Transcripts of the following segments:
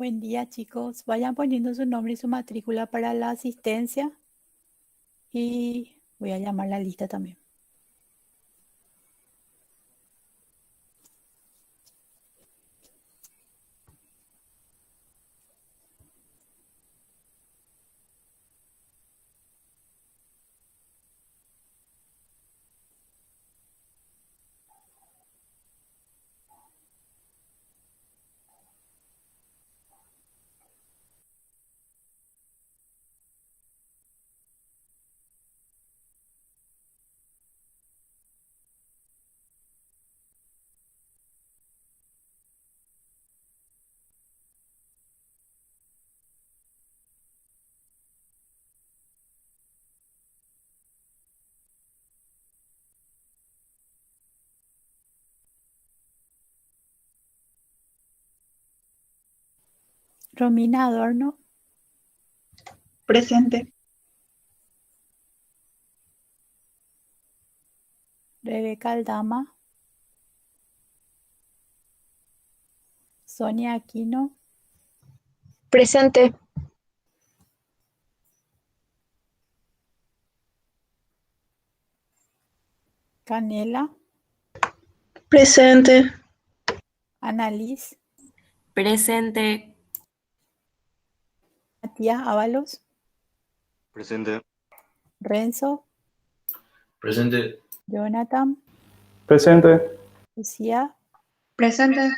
Buen día, chicos. Vayan poniendo su nombre y su matrícula para la asistencia y voy a llamar la lista también. Romina Adorno, Presente. Rebeca Aldama, Sonia Aquino, Presente. Canela, Presente. Annalise, Presente. Matías Ábalos, Presente. Renzo, Presente. Jonathan, Presente. Lucía, Presente.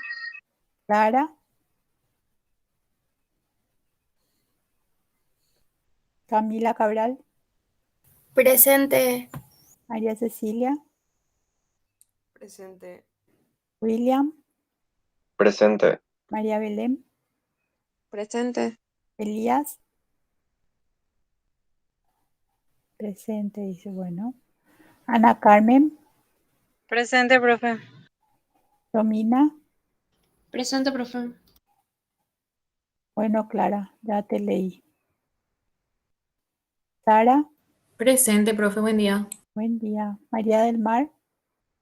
Clara, Camila Cabral, Presente. María Cecilia, Presente. William, Presente. María Belén, Presente. Elías, presente, dice, bueno. Ana Carmen, Presente, profe. Romina, Presente, profe. bueno, Clara, ya te leí. Sara, Presente, profe, buen día. buen día. María del Mar,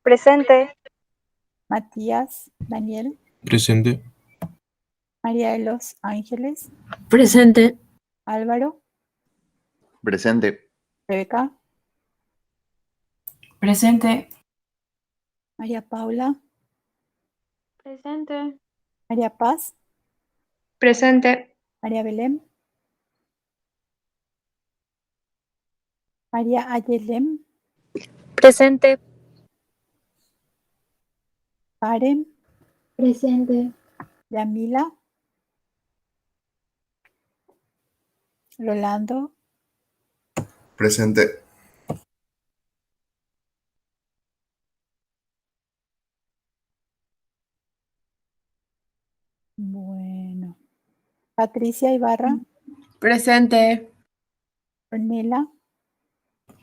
Presente. Matías, Daniel, Presente. María de los Ángeles, Presente. Álvaro, Presente. Rebeca, Presente. María Paula, Presente. María Paz, Presente. María Belén, María Ayelem, Presente. Karen, Presente. Yamila, Rolando, Presente. bueno. Patricia Ibarra, Presente. Ornella,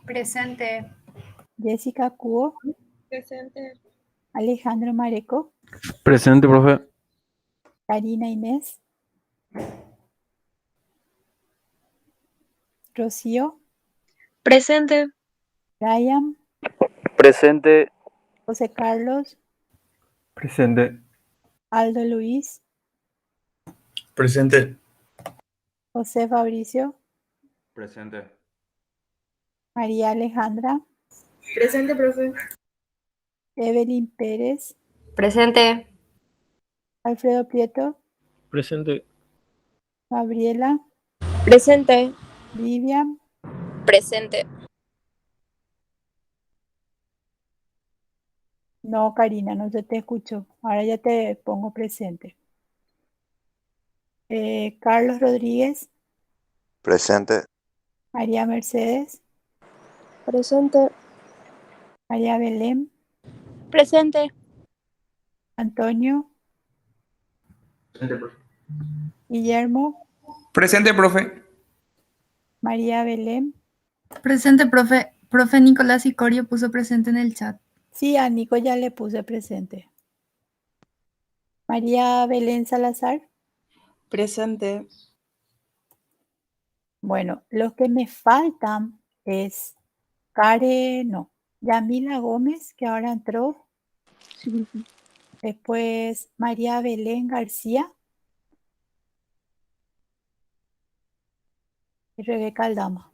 Presente. Jessica Cuo, Presente. Alejandro Mareco, Presente, profe. Karina Inés, Rocío, Presente. Brian, Presente. José Carlos, Presente. Aldo Luis, Presente. José Fabricio, Presente. María Alejandra, Presente, profe. Evelyn Pérez, Presente. Alfredo Prieto, Presente. Gabriela, Presente. Vivian, Presente. no, Karina, no se te escuchó. Ahora ya te pongo presente. Carlos Rodríguez, Presente. María Mercedes, Presente. María Belén, Presente. Antonio, Presente, profe. Guillermo, Presente, profe. María Belén. Presente, profe. Profe Nicolás Icorio puso presente en el chat. Sí, a Nico ya le puse presente. María Belén Salazar. Presente. Bueno, los que me faltan es Karen, no, Yamila Gómez, que ahora entró. Después María Belén García, y Rebeca Aldama.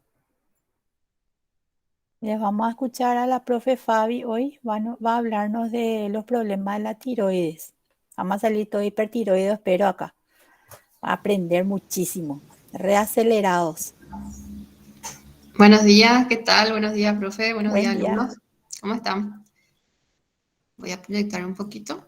Les vamos a escuchar a la profe Fabi hoy, va a hablarnos de los problemas de la tiroides. Vamos a salir todo hipertiroides, pero acá. Va a aprender muchísimo, reacelerados. Buenos días, ¿qué tal? Buenos días, profe. Buenos Buen días, día. alumnos. ¿Cómo están? Voy a proyectar un poquito.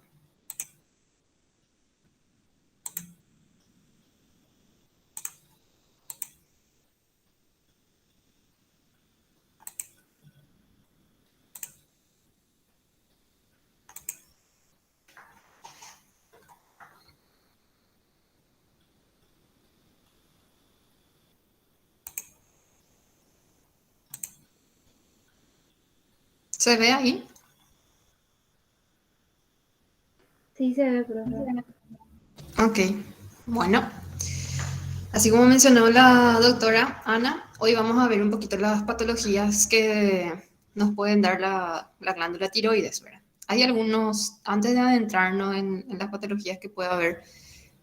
¿Se ve ahí? Sí, se ve, profe. Ok, bueno. Así como mencionó la doctora Ana, hoy vamos a ver un poquito las patologías que nos pueden dar la glándula tiroides, ¿verdad? Hay algunos, antes de adentrarnos en las patologías que puede haber,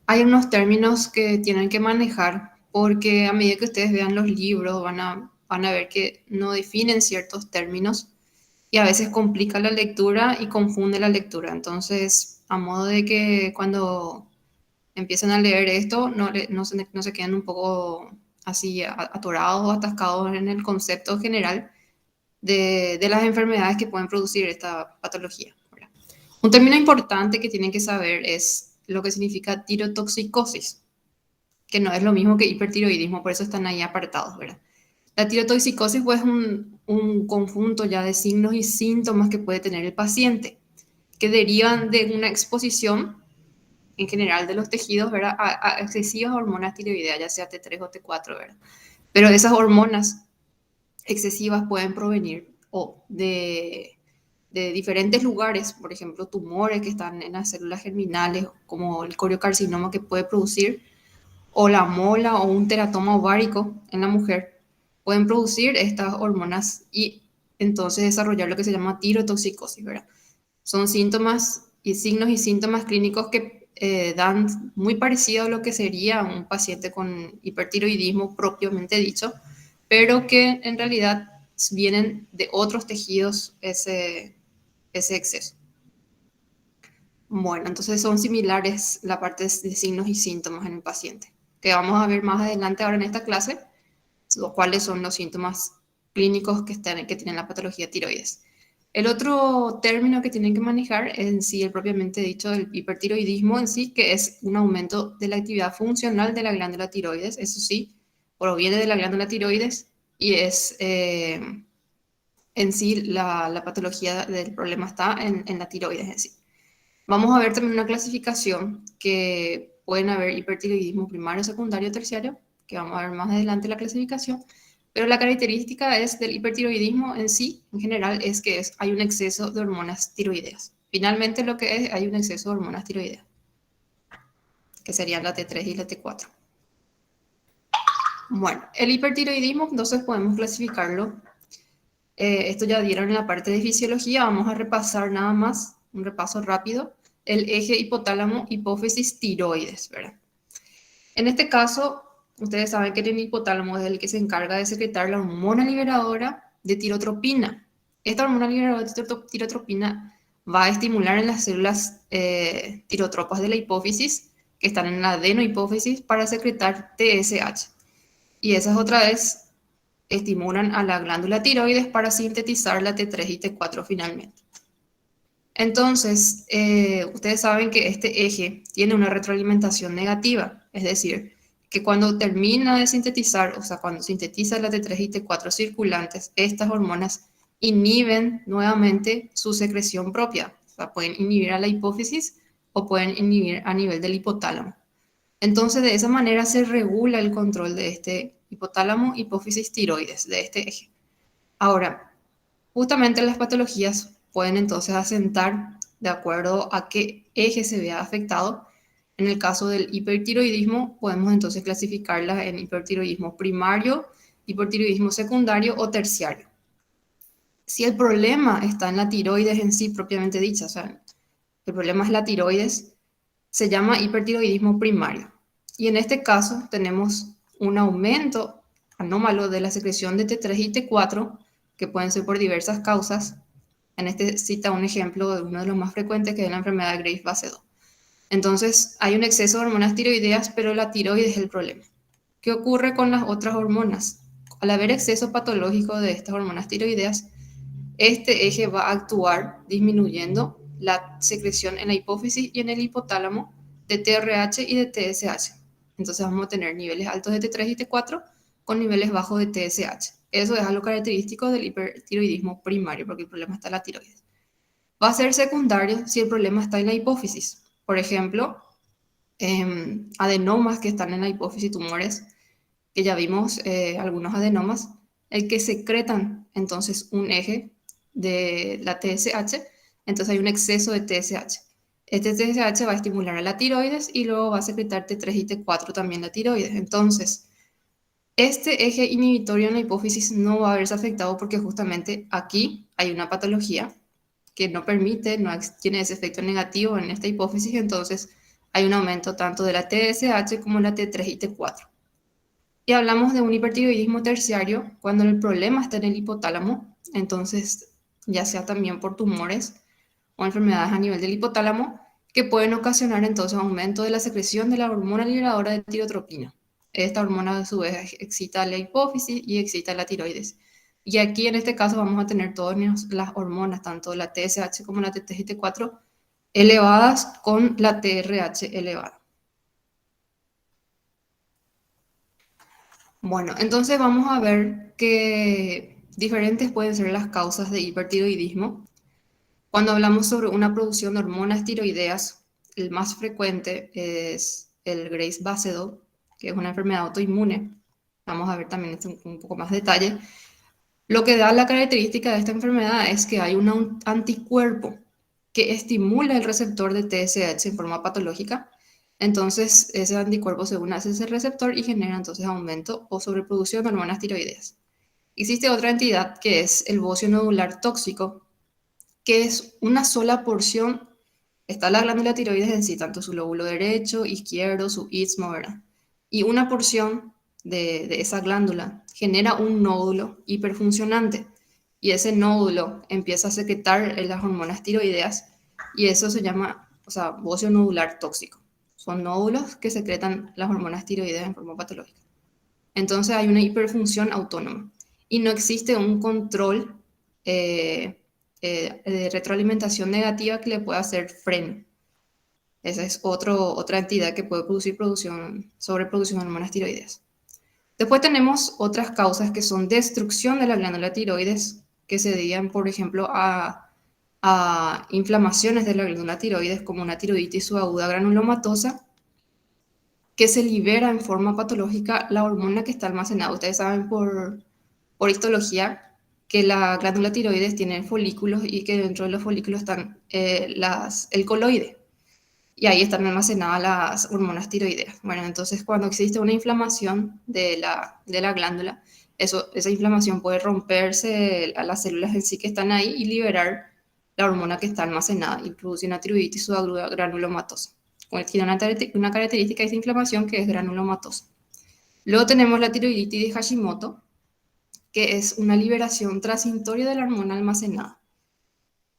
hay unos términos que tienen que manejar porque a medida que ustedes vean los libros van a ver que no definen ciertos términos y a veces complica la lectura y confunde la lectura. Entonces, a modo de que cuando empiezan a leer esto, no se queden un poco así atorados o atascados en el concepto general de las enfermedades que pueden producir esta patología, ¿verdad? Un término importante que tienen que saber es lo que significa tirotoxicosis, que no es lo mismo que hipertiroidismo, por eso están ahí apartados, ¿verdad? La tirotoxicosis pues, es un conjunto ya de signos y síntomas que puede tener el paciente, que derivan de una exposición en general de los tejidos, ¿verdad? A excesivas hormonas tiroideas, ya sea T3 o T4, ¿verdad? Pero esas hormonas excesivas pueden provenir de diferentes lugares, por ejemplo, tumores que están en las células germinales, como el coriocarcinoma que puede producir, o la mola o un teratoma ovárico en la mujer, pueden producir estas hormonas y entonces desarrollar lo que se llama tirotoxicosis, ¿verdad? Son síntomas y signos y síntomas clínicos que dan muy parecido a lo que sería un paciente con hipertiroidismo propiamente dicho, pero que en realidad vienen de otros tejidos ese exceso. Bueno, entonces son similares la parte de signos y síntomas en el paciente, que vamos a ver más adelante ahora en esta clase, cuáles son los síntomas clínicos que tienen la patología tiroides. El otro término que tienen que manejar en sí, el propiamente dicho, del hipertiroidismo en sí, que es un aumento de la actividad funcional de la glándula tiroides, eso sí, proviene de la glándula tiroides y es en sí la patología del problema está en la tiroides en sí. Vamos a ver también una clasificación que pueden haber hipertiroidismo primario, secundario, terciario, que vamos a ver más adelante la clasificación. Pero la característica del hipertiroidismo en sí, en general, es que hay un exceso de hormonas tiroideas. Finalmente lo que es, hay un exceso de hormonas tiroideas, que serían la T3 y la T4. Bueno, el hipertiroidismo, entonces podemos clasificarlo. Esto ya dieron en la parte de fisiología, vamos a repasar nada más, un repaso rápido, el eje hipotálamo, hipófisis, tiroides, ¿verdad? En este caso, ustedes saben que el hipotálamo es el que se encarga de secretar la hormona liberadora de tirotropina. Esta hormona liberadora de tirotropina va a estimular en las células tirotropas de la hipófisis, que están en la adenohipófisis, para secretar TSH. Y esas otra vez estimulan a la glándula tiroides para sintetizar la T3 y T4 finalmente. Entonces, ustedes saben que este eje tiene una retroalimentación negativa, es decir, que cuando termina de sintetizar, o sea, cuando sintetiza la T3 y T4 circulantes, estas hormonas inhiben nuevamente su secreción propia. O sea, pueden inhibir a la hipófisis o pueden inhibir a nivel del hipotálamo. Entonces, de esa manera se regula el control de este hipotálamo, hipófisis, tiroides, de este eje. Ahora, justamente las patologías pueden entonces asentar de acuerdo a qué eje se vea afectado. En el caso del hipertiroidismo, podemos entonces clasificarlas en hipertiroidismo primario, hipertiroidismo secundario o terciario. Si el problema está en la tiroides en sí propiamente dicha, o sea, el problema es la tiroides, se llama hipertiroidismo primario. Y en este caso tenemos un aumento anómalo de la secreción de T3 y T4, que pueden ser por diversas causas. En este cita un ejemplo de uno de los más frecuentes, que es la enfermedad de Graves-Basedow. Entonces, hay un exceso de hormonas tiroideas, pero la tiroides es el problema. ¿Qué ocurre con las otras hormonas? Al haber exceso patológico de estas hormonas tiroideas, este eje va a actuar disminuyendo la secreción en la hipófisis y en el hipotálamo de TRH y de TSH. Entonces vamos a tener niveles altos de T3 y T4 con niveles bajos de TSH. Eso es algo característico del hipertiroidismo primario, porque el problema está en la tiroides. Va a ser secundario si el problema está en la hipófisis. Por ejemplo, adenomas que están en la hipófisis, tumores, que ya vimos algunos adenomas, el que secretan entonces un eje de la TSH, entonces hay un exceso de TSH. Este TSH va a estimular a la tiroides y luego va a secretar T3 y T4 también la tiroides. Entonces, este eje inhibitorio en la hipófisis no va a verse afectado porque justamente aquí hay una patología que no permite, no tiene ese efecto negativo en esta hipófisis, entonces hay un aumento tanto de la TSH como la T3 y T4. Y hablamos de un hipertiroidismo terciario cuando el problema está en el hipotálamo, entonces ya sea también por tumores o enfermedades a nivel del hipotálamo, que pueden ocasionar entonces aumento de la secreción de la hormona liberadora de tirotropina. Esta hormona a su vez excita la hipófisis y excita la tiroides. Y aquí en este caso vamos a tener todas las hormonas, tanto la TSH como la T3 y T4, elevadas con la TRH elevada. Bueno, entonces vamos a ver que diferentes pueden ser las causas de hipertiroidismo. Cuando hablamos sobre una producción de hormonas tiroideas, el más frecuente es el Graves-Basedow, que es una enfermedad autoinmune. Vamos a ver también esto un poco más detalle. Lo que da la característica de esta enfermedad es que hay un anticuerpo que estimula el receptor de TSH en forma patológica. Entonces, ese anticuerpo se une a ese receptor y genera entonces aumento o sobreproducción de hormonas tiroideas. Existe otra entidad que es el bocio nodular tóxico, que es una sola porción. Está la glándula tiroides en sí, tanto su lóbulo derecho, izquierdo, su istmo, ¿verdad? Y una porción de esa glándula genera un nódulo hiperfuncionante. Y ese nódulo empieza a secretar las hormonas tiroideas y eso se llama, bocio nodular tóxico. Son nódulos que secretan las hormonas tiroideas en forma patológica. Entonces hay una hiperfunción autónoma y no existe un control de retroalimentación negativa que le pueda hacer freno. Esa es otra entidad que puede producir sobreproducción de hormonas tiroideas. Después tenemos otras causas que son destrucción de la glándula tiroides, que se deben, por ejemplo, a inflamaciones de la glándula tiroides, como una tiroiditis subaguda granulomatosa, que se libera en forma patológica la hormona que está almacenada. Ustedes saben por histología que la glándula tiroides tiene folículos y que dentro de los folículos están el coloide. Y ahí están almacenadas las hormonas tiroideas. Bueno, entonces cuando existe una inflamación de la glándula, esa inflamación puede romperse a las células en sí que están ahí y liberar la hormona que está almacenada y produce una tiroiditis subaguda granulomatosa. Tiene una característica de esa inflamación que es granulomatosa. Luego tenemos la tiroiditis de Hashimoto, que es una liberación transitoria de la hormona almacenada.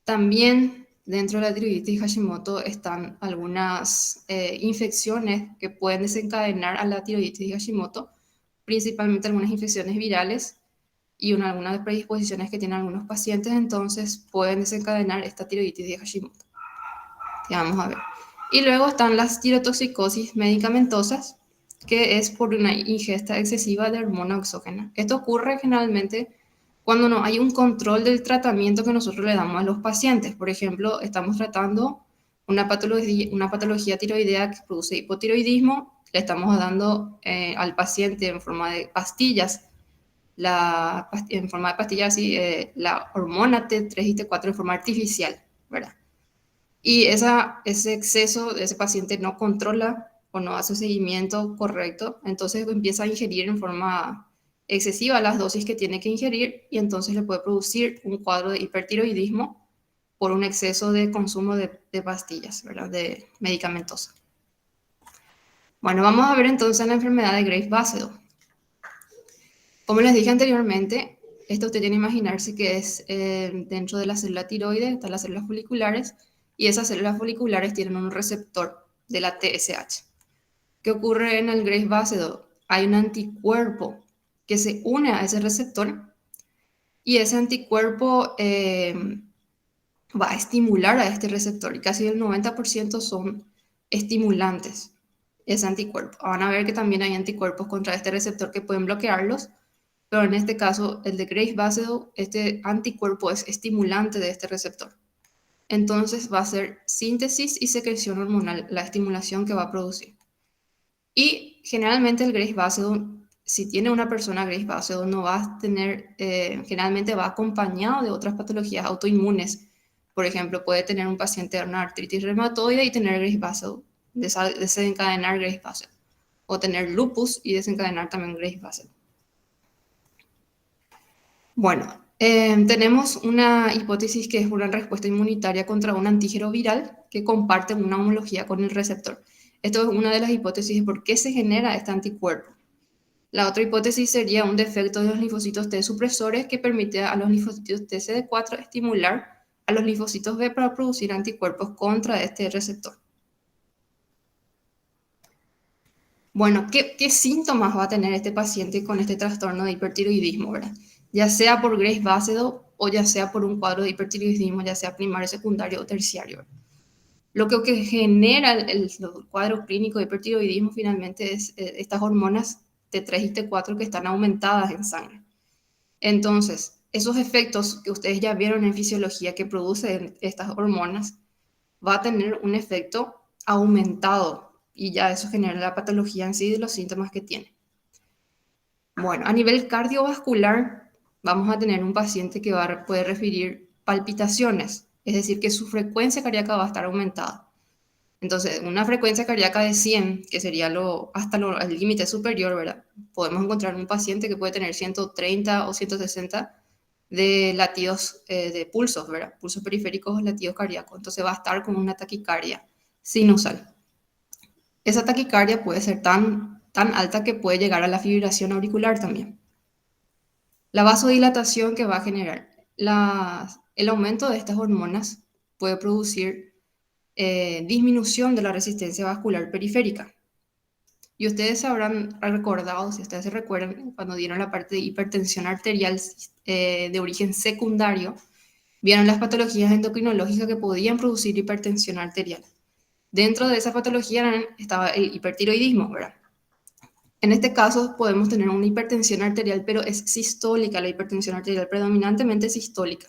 También dentro de la tiroiditis de Hashimoto están algunas infecciones que pueden desencadenar a la tiroiditis de Hashimoto, principalmente algunas infecciones virales y algunas predisposiciones que tienen algunos pacientes, entonces pueden desencadenar esta tiroiditis de Hashimoto. Ya vamos a ver. Y luego están las tirotoxicosis medicamentosas, que es por una ingesta excesiva de hormona exógena. Esto ocurre generalmente cuando no hay un control del tratamiento que nosotros le damos a los pacientes. Por ejemplo, estamos tratando una patología tiroidea que produce hipotiroidismo, le estamos dando al paciente en forma de pastillas, la hormona T3 y T4 en forma artificial, ¿verdad? Y ese exceso de ese paciente no controla o no hace seguimiento correcto, entonces empieza a ingerir en forma excesiva las dosis que tiene que ingerir y entonces le puede producir un cuadro de hipertiroidismo por un exceso de consumo de pastillas, ¿verdad? De medicamentosa. Bueno, vamos a ver entonces la enfermedad de Graves-Basedow. Como les dije anteriormente, esto usted tiene que imaginarse que es dentro de la célula tiroides, están las células foliculares, y esas células foliculares tienen un receptor de la TSH. ¿Qué ocurre en el Graves' Basedow? Hay un anticuerpo que se une a ese receptor y ese anticuerpo va a estimular a este receptor y casi el 90% son estimulantes, ese anticuerpo. Van a ver que también hay anticuerpos contra este receptor que pueden bloquearlos, pero en este caso, el de Graves' Basedow, este anticuerpo es estimulante de este receptor. Entonces va a ser síntesis y secreción hormonal la estimulación que va a producir. Y generalmente el Graves' Basedow, si tiene una persona Graves' Basedow, no va a tener, generalmente va acompañado de otras patologías autoinmunes. Por ejemplo, puede tener un paciente una artritis reumatoide y tener Graves' Basedow, desencadenar Graves' Basedow. O tener lupus y desencadenar también Graves' Basedow. Bueno, tenemos una hipótesis que es una respuesta inmunitaria contra un antígeno viral que comparte una homología con el receptor. Esto es una de las hipótesis de por qué se genera este anticuerpo. La otra hipótesis sería un defecto de los linfocitos T supresores que permite a los linfocitos T CD4 estimular a los linfocitos B para producir anticuerpos contra este receptor. Bueno, ¿qué síntomas va a tener este paciente con este trastorno de hipertiroidismo, verdad? Ya sea por Graves' Basedow o ya sea por un cuadro de hipertiroidismo, ya sea primario, secundario o terciario, ¿verdad? Lo que genera el cuadro clínico de hipertiroidismo finalmente es estas hormonas T3 y T4 que están aumentadas en sangre. Entonces, esos efectos que ustedes ya vieron en fisiología que producen estas hormonas, va a tener un efecto aumentado y ya eso genera la patología en sí de los síntomas que tiene. Bueno, a nivel cardiovascular, vamos a tener un paciente que puede referir palpitaciones, es decir, que su frecuencia cardíaca va a estar aumentada. Entonces, una frecuencia cardíaca de 100, que sería hasta el límite superior, ¿verdad? Podemos encontrar un paciente que puede tener 130 o 160 de latidos de pulsos, ¿verdad? Pulsos periféricos, latidos cardíacos. Entonces va a estar con una taquicardia sinusal. Esa taquicardia puede ser tan alta que puede llegar a la fibrilación auricular también. La vasodilatación que va a generar el aumento de estas hormonas puede producir disminución de la resistencia vascular periférica. Y ustedes se habrán recordado, si ustedes se recuerdan, cuando dieron la parte de hipertensión arterial de origen secundario, vieron las patologías endocrinológicas que podían producir hipertensión arterial. Dentro de esa patología estaba el hipertiroidismo, ¿verdad? En este caso podemos tener una hipertensión arterial, pero es sistólica, la hipertensión arterial predominantemente sistólica,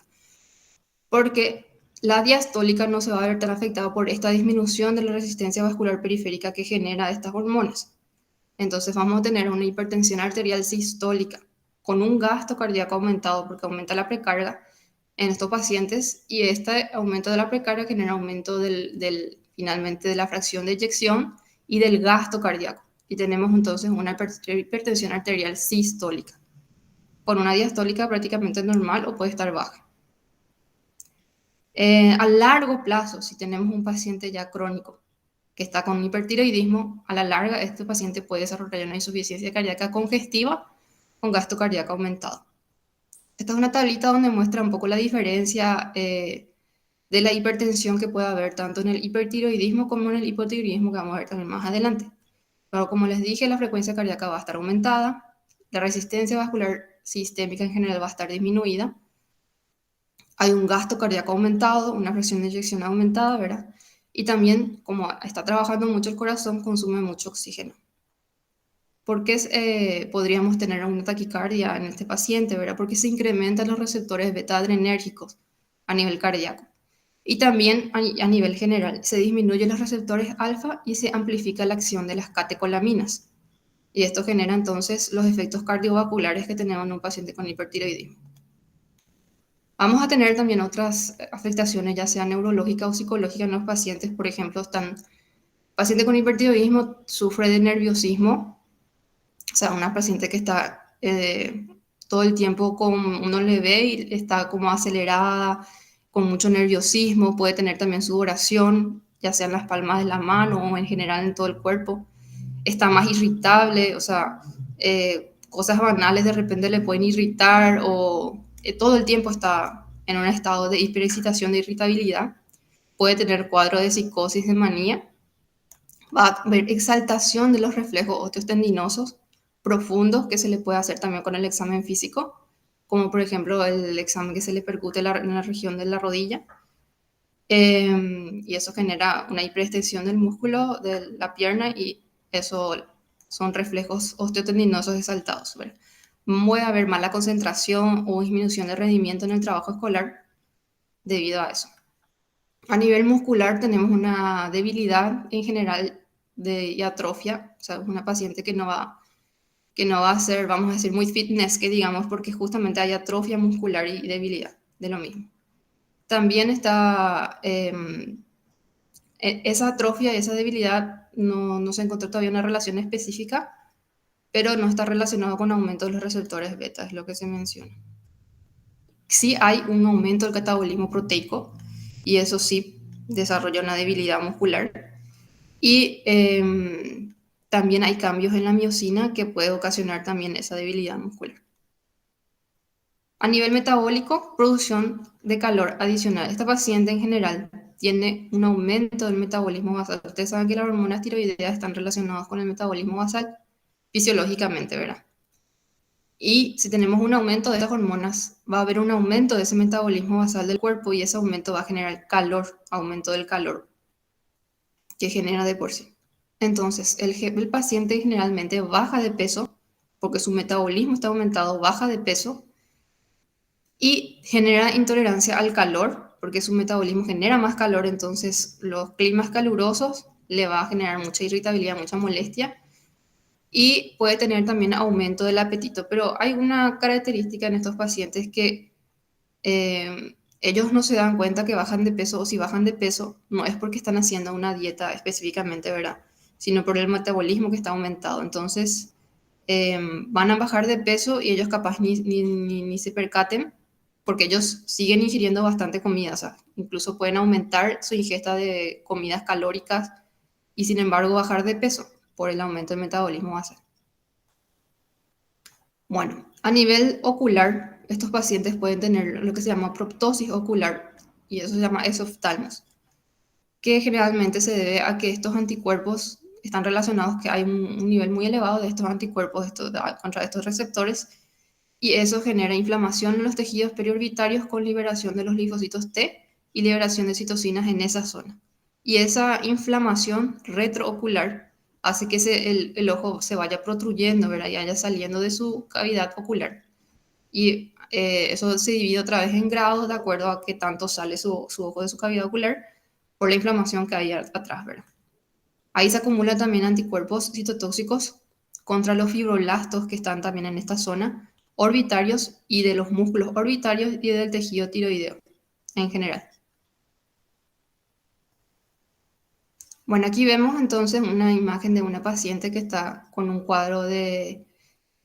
porque la diastólica no se va a ver tan afectada por esta disminución de la resistencia vascular periférica que genera estas hormonas. Entonces vamos a tener una hipertensión arterial sistólica con un gasto cardíaco aumentado porque aumenta la precarga en estos pacientes y este aumento de la precarga genera aumento finalmente de la fracción de eyección y del gasto cardíaco. Y tenemos entonces una hipertensión arterial sistólica con una diastólica prácticamente normal o puede estar baja. A largo plazo, si tenemos un paciente ya crónico que está con hipertiroidismo, a la larga este paciente puede desarrollar una insuficiencia cardíaca congestiva con gasto cardíaco aumentado. Esta es una tablita donde muestra un poco la diferencia de la hipertensión que puede haber tanto en el hipertiroidismo como en el hipotiroidismo que vamos a ver también más adelante. Pero como les dije, la frecuencia cardíaca va a estar aumentada, la resistencia vascular sistémica en general va a estar disminuida, hay un gasto cardíaco aumentado, una fracción de eyección aumentada, ¿verdad? Y también, como está trabajando mucho el corazón, consume mucho oxígeno. ¿Por qué podríamos tener una taquicardia en este paciente, ¿verdad? Porque se incrementan los receptores beta-adrenérgicos a nivel cardíaco. Y también a nivel general, se disminuyen los receptores alfa y se amplifica la acción de las catecolaminas. Y esto genera entonces los efectos cardiovasculares que tenemos en un paciente con hipertiroidismo. Vamos a tener también otras afectaciones, ya sea neurológicas o psicológicas en los pacientes. Por ejemplo, paciente con hipertiroidismo sufre de nerviosismo, o sea, una paciente que está todo el tiempo uno le ve y está como acelerada, con mucho nerviosismo, puede tener también sudoración, ya sea en las palmas de la mano o en general en todo el cuerpo. Está más irritable, o sea, cosas banales de repente le pueden irritar o todo el tiempo está en un estado de hiperexcitación, de irritabilidad. Puede tener cuadro de psicosis, de manía. Va a haber exaltación de los reflejos osteotendinosos profundos que se le puede hacer también con el examen físico, como por ejemplo el examen que se le percute en la región de la rodilla. Y eso genera una hiperextensión del músculo de la pierna y eso son reflejos osteotendinosos exaltados, ¿verdad? Puede haber mala concentración o disminución de rendimiento en el trabajo escolar debido a eso. A nivel muscular tenemos una debilidad en general y atrofia, o sea, una paciente que no va a ser, vamos a decir, muy fitness, que digamos, porque justamente hay atrofia muscular y debilidad de lo mismo. También está esa atrofia, esa debilidad, no se encontró todavía una relación específica, pero no está relacionado con aumento de los receptores beta, es lo que se menciona. Sí hay un aumento del catabolismo proteico, y eso sí desarrolla una debilidad muscular. Y también hay cambios en la miocina que puede ocasionar también esa debilidad muscular. A nivel metabólico, producción de calor adicional. Esta paciente en general tiene un aumento del metabolismo basal. Ustedes saben que las hormonas tiroideas están relacionadas con el metabolismo basal fisiológicamente, ¿verdad? Y si tenemos un aumento de estas hormonas, va a haber un aumento de ese metabolismo basal del cuerpo y ese aumento va a generar calor, aumento del calor que genera de por sí. Entonces, el paciente generalmente baja de peso porque su metabolismo está aumentado, baja de peso y genera intolerancia al calor porque su metabolismo genera más calor, entonces los climas calurosos le va a generar mucha irritabilidad, mucha molestia y puede tener también aumento del apetito. Pero hay una característica en estos pacientes que ellos no se dan cuenta que bajan de peso, o si bajan de peso no es porque están haciendo una dieta específicamente, ¿verdad? Sino por el metabolismo que está aumentado. Entonces van a bajar de peso y ellos capaz ni se percaten porque ellos siguen ingiriendo bastante comida, o sea, incluso pueden aumentar su ingesta de comidas calóricas y sin embargo bajar de peso por el aumento del metabolismo basal. Bueno, a nivel ocular, estos pacientes pueden tener lo que se llama proptosis ocular y eso se llama esoftalmos, que generalmente se debe a que estos anticuerpos están relacionados, que hay un nivel muy elevado de estos anticuerpos contra estos receptores y eso genera inflamación en los tejidos periorbitarios con liberación de los linfocitos T y liberación de citocinas en esa zona. Y esa inflamación retroocular hace que el ojo se vaya protruyendo, ¿verdad? Y vaya saliendo de su cavidad ocular. Y eso se divide otra vez en grados de acuerdo a qué tanto sale su ojo de su cavidad ocular por la inflamación que hay atrás, ¿verdad? Ahí se acumulan también anticuerpos citotóxicos contra los fibroblastos que están también en esta zona, orbitarios y de los músculos orbitarios y del tejido tiroideo en general. Bueno, aquí vemos entonces una imagen de una paciente que está con un cuadro de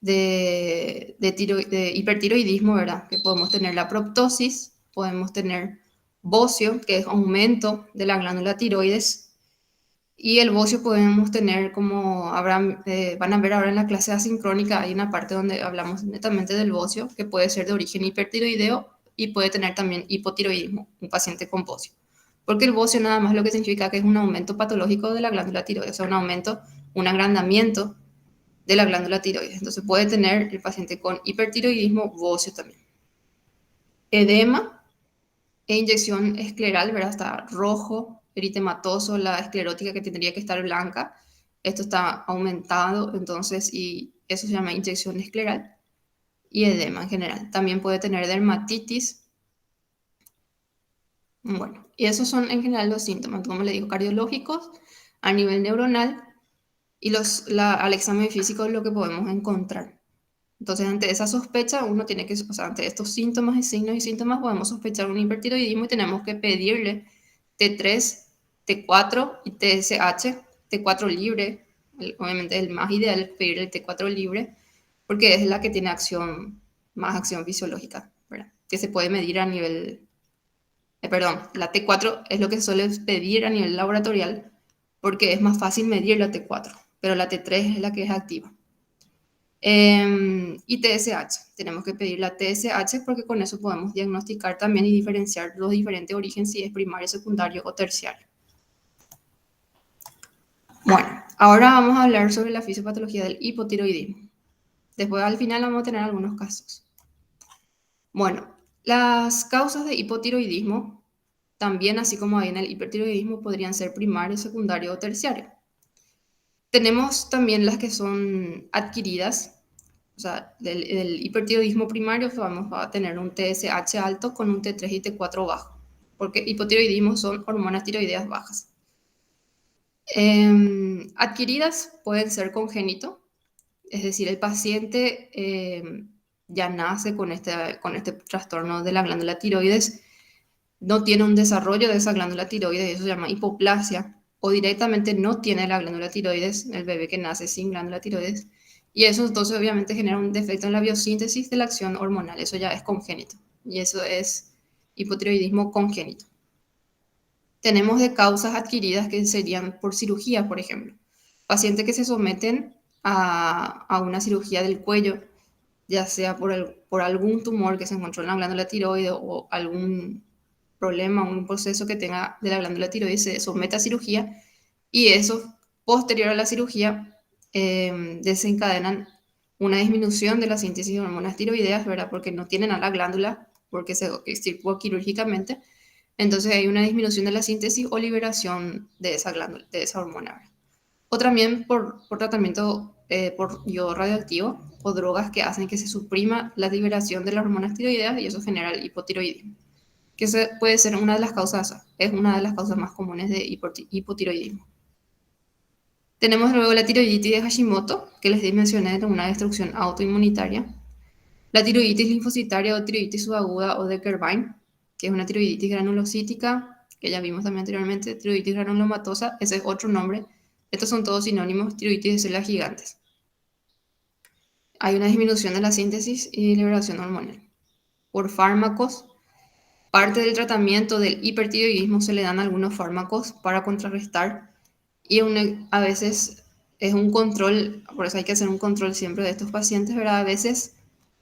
hipertiroidismo, ¿verdad? Que podemos tener la proptosis, podemos tener bocio, que es aumento de la glándula tiroides, y el bocio podemos tener, como van a ver ahora en la clase asincrónica, hay una parte donde hablamos netamente del bocio, que puede ser de origen hipertiroideo y puede tener también hipotiroidismo, un paciente con bocio. Porque el bocio nada más lo que significa que es un aumento patológico de la glándula tiroides, o sea, un aumento, un agrandamiento de la glándula tiroides. Entonces puede tener el paciente con hipertiroidismo bocio también. Edema e inyección escleral, ¿verdad? Está rojo, eritematoso, la esclerótica que tendría que estar blanca. Esto está aumentado, entonces, y eso se llama inyección escleral. Y edema en general. También puede tener dermatitis. Bueno, y esos son en general los síntomas, como les digo, cardiológicos, a nivel neuronal, y al examen físico es lo que podemos encontrar. Entonces, ante esa sospecha, uno tiene que, o sea, ante estos síntomas y signos y síntomas, podemos sospechar un hipertiroidismo y tenemos que pedirle T3, T4 y TSH, T4 libre, obviamente el más ideal es pedirle el T4 libre, porque es la que tiene más acción fisiológica, ¿verdad? Que se puede medir a nivel, la T4 es lo que se suele pedir a nivel laboratorial, porque es más fácil medir la T4, pero la T3 es la que es activa. Y TSH, tenemos que pedir la TSH porque con eso podemos diagnosticar también y diferenciar los diferentes orígenes si es primario, secundario o terciario. Bueno, ahora vamos a hablar sobre la fisiopatología del hipotiroidismo. Después al final vamos a tener algunos casos. Bueno, las causas de hipotiroidismo, también así como hay en el hipertiroidismo, podrían ser primario, secundario o terciario. Tenemos también las que son adquiridas, o sea, del hipertiroidismo primario vamos a tener un TSH alto con un T3 y T4 bajo, porque hipotiroidismo son hormonas tiroideas bajas. Adquiridas pueden ser congénito, es decir, el paciente ya nace con este trastorno de la glándula tiroides, no tiene un desarrollo de esa glándula tiroides, eso se llama hipoplasia, o directamente no tiene la glándula tiroides, el bebé que nace sin glándula tiroides, y eso entonces obviamente genera un defecto en la biosíntesis de la acción hormonal, eso ya es congénito, y eso es hipotiroidismo congénito. Tenemos de causas adquiridas que serían por cirugía, por ejemplo, pacientes que se someten a una cirugía del cuello, ya sea por algún tumor que se encontró en la glándula tiroides o algún problema, un proceso que tenga de la glándula tiroides, se somete a cirugía y eso, posterior a la cirugía, desencadenan una disminución de la síntesis de hormonas tiroideas, ¿verdad? Porque no tienen a la glándula, porque se extirpó quirúrgicamente, entonces hay una disminución de la síntesis o liberación de esa glándula, de esa hormona, ¿verdad? O también por tratamiento por yodo radioactivo o drogas que hacen que se suprima la liberación de las hormonas tiroideas y eso genera el hipotiroidismo, que puede ser una de las causas, es una de las causas más comunes de hipotiroidismo. Tenemos luego la tiroiditis de Hashimoto, que les mencioné, de una destrucción autoinmunitaria. La tiroiditis linfocitaria o tiroiditis subaguda o de Kerbein, que es una tiroiditis granulocítica, que ya vimos también anteriormente, tiroiditis granulomatosa, ese es otro nombre. Estos son todos sinónimos, tiroiditis de células gigantes. Hay una disminución de la síntesis y liberación hormonal. Por fármacos, parte del tratamiento del hipertiroidismo se le dan algunos fármacos para contrarrestar y a veces es un control, por eso hay que hacer un control siempre de estos pacientes, ¿verdad? A veces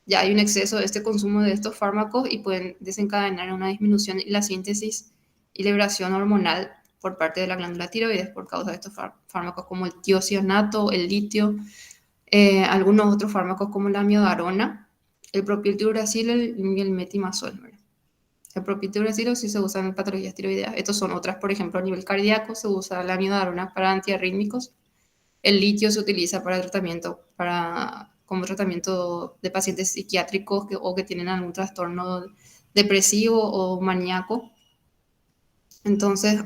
ya hay un exceso de este consumo de estos fármacos y pueden desencadenar una disminución en la síntesis y liberación hormonal por parte de la glándula tiroides por causa de estos fármacos como el tiosinato, el litio, algunos otros fármacos como la amiodarona, el propiltiuracil y el metimazol, ¿verdad? El propiltiuracil sí se usa en patologías tiroideas. Estos son otras, por ejemplo, a nivel cardíaco se usa la amiodarona para antiarrítmicos. El litio se utiliza para como tratamiento de pacientes psiquiátricos o que tienen algún trastorno depresivo o maníaco. Entonces,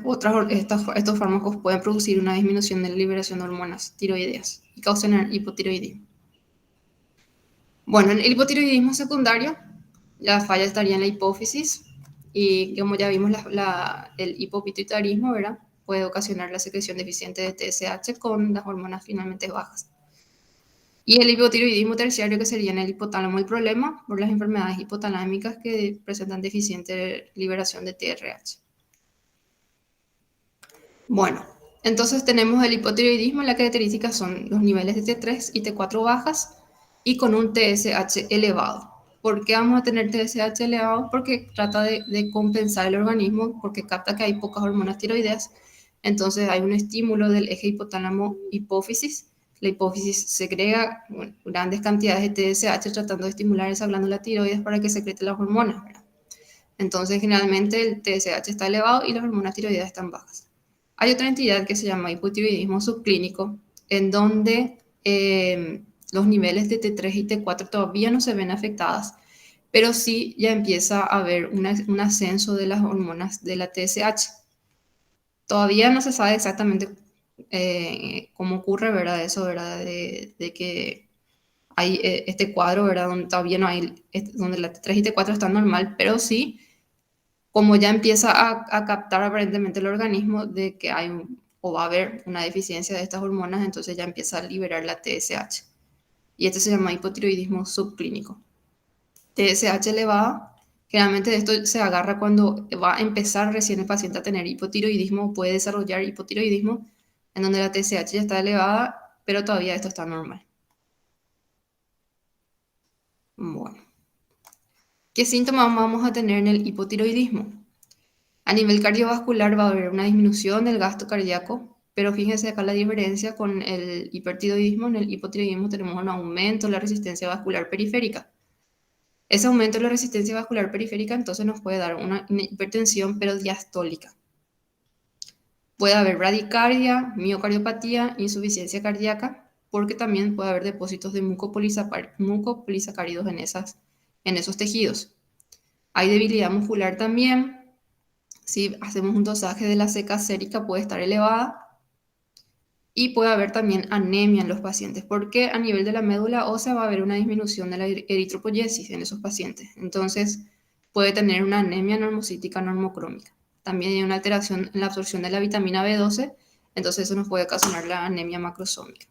estos fármacos pueden producir una disminución de la liberación de hormonas tiroideas y causan hipotiroidismo. Bueno, en el hipotiroidismo secundario, la falla estaría en la hipófisis y como ya vimos, el hipopituitarismo, ¿verdad? Puede ocasionar la secreción deficiente de TSH con las hormonas finalmente bajas. Y el hipotiroidismo terciario, que sería en el hipotálamo, el problema por las enfermedades hipotalámicas que presentan deficiente liberación de TRH. Bueno, entonces tenemos el hipotiroidismo, las características son los niveles de T3 y T4 bajas y con un TSH elevado. ¿Por qué vamos a tener TSH elevado? Porque trata de compensar el organismo, porque capta que hay pocas hormonas tiroideas, entonces hay un estímulo del eje hipotálamo-hipófisis. La hipófisis segrega grandes cantidades de TSH tratando de estimular esa glándula tiroides para que secrete las hormonas, ¿verdad? Entonces generalmente el TSH está elevado y las hormonas tiroideas están bajas. Hay otra entidad que se llama hipotiroidismo subclínico, en donde los niveles de T3 y T4 todavía no se ven afectadas, pero sí ya empieza a haber un ascenso de las hormonas de la TSH. Todavía no se sabe exactamente cómo ocurre, ¿verdad? Eso, ¿verdad? De que hay este cuadro, ¿verdad? Donde todavía no hay, donde la T3 y T4 están normal, pero sí, como ya empieza a captar aparentemente el organismo de que o va a haber una deficiencia de estas hormonas, entonces ya empieza a liberar la TSH. Y este se llama hipotiroidismo subclínico. TSH elevada, generalmente esto se agarra cuando va a empezar recién el paciente a tener hipotiroidismo, puede desarrollar hipotiroidismo, en donde la TSH ya está elevada, pero todavía esto está normal. Bueno, ¿qué síntomas vamos a tener en el hipotiroidismo? A nivel cardiovascular va a haber una disminución del gasto cardíaco, pero fíjense acá la diferencia con el hipertiroidismo. En el hipotiroidismo tenemos un aumento de la resistencia vascular periférica. Ese aumento de la resistencia vascular periférica entonces nos puede dar una hipertensión, pero diastólica. Puede haber bradicardia, miocardiopatía, insuficiencia cardíaca, porque también puede haber depósitos de mucopolisacáridos en esos tejidos. Hay debilidad muscular también. Si hacemos un dosaje de la ceca sérica puede estar elevada. Y puede haber también anemia en los pacientes, porque a nivel de la médula ósea va a haber una disminución de la eritropoyesis en esos pacientes. Entonces puede tener una anemia normocítica normocrómica. También hay una alteración en la absorción de la vitamina B12, entonces eso nos puede ocasionar la anemia macrosómica.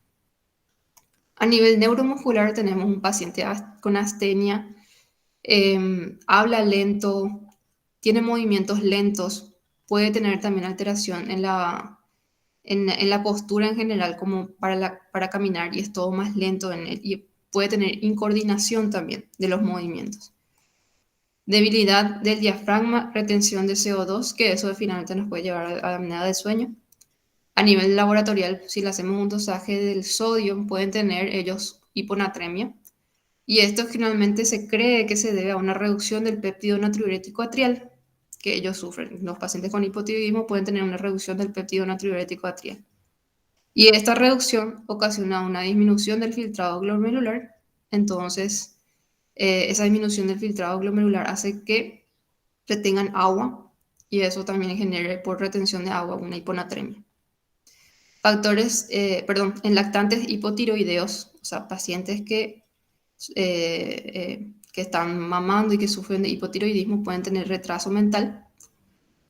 A nivel neuromuscular tenemos un paciente con astenia, habla lento, tiene movimientos lentos, puede tener también alteración en la postura en general, como para caminar, y es todo más lento en él, y puede tener incoordinación también de los movimientos. Debilidad del diafragma, retención de CO2, que eso finalmente nos puede llevar a la apnea del sueño. A nivel laboratorial, si le hacemos un dosaje del sodio, pueden tener ellos hiponatremia, y esto finalmente se cree que se debe a una reducción del péptido natriurético atrial que ellos sufren. Los pacientes con hipotiroidismo pueden tener una reducción del péptido natriurético atrial. Y esta reducción ocasiona una disminución del filtrado glomerular. Entonces, esa disminución del filtrado glomerular hace que retengan agua, y eso también genere por retención de agua una hiponatremia. En lactantes hipotiroideos, o sea, pacientes que están mamando y que sufren de hipotiroidismo, pueden tener retraso mental,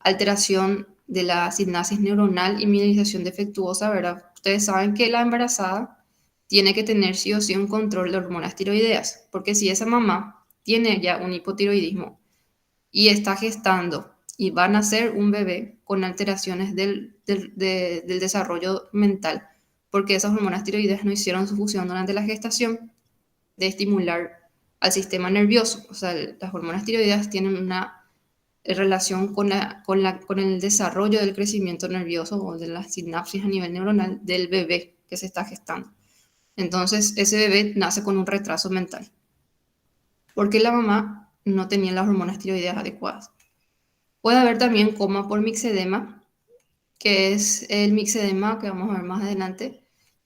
alteración de la sinapsis neuronal y mielinización defectuosa, ¿verdad? Ustedes saben que la embarazada tiene que tener sí o sí un control de hormonas tiroideas, porque si esa mamá tiene ya un hipotiroidismo y está gestando y va a nacer un bebé con alteraciones del desarrollo mental, porque esas hormonas tiroideas no hicieron su función durante la gestación de estimular al sistema nervioso. O sea, las hormonas tiroideas tienen una relación con el desarrollo del crecimiento nervioso o de la sinapsis a nivel neuronal del bebé que se está gestando. Entonces, ese bebé nace con un retraso mental, porque la mamá no tenía las hormonas tiroideas adecuadas. Puede haber también coma por mixedema, que es el mixedema que vamos a ver más adelante.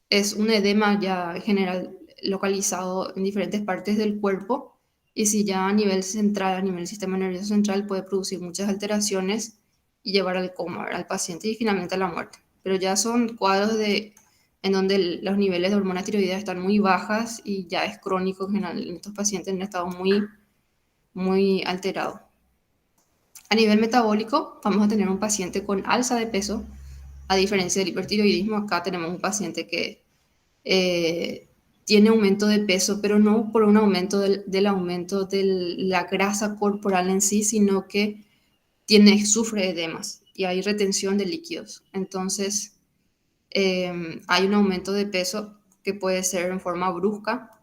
Es un edema ya general localizado en diferentes partes del cuerpo, y si ya a nivel central, a nivel del sistema nervioso central, puede producir muchas alteraciones y llevar al coma, al paciente, y finalmente a la muerte. Pero ya son cuadros en donde los niveles de hormonas tiroideas están muy bajas y ya es crónico en general en estos pacientes en un estado muy, muy alterado. A nivel metabólico, vamos a tener un paciente con alza de peso. A diferencia del hipertiroidismo, acá tenemos un paciente que tiene aumento de peso, pero no por un aumento del aumento de la grasa corporal en sí, sino que sufre edemas y hay retención de líquidos. Entonces, hay un aumento de peso que puede ser en forma brusca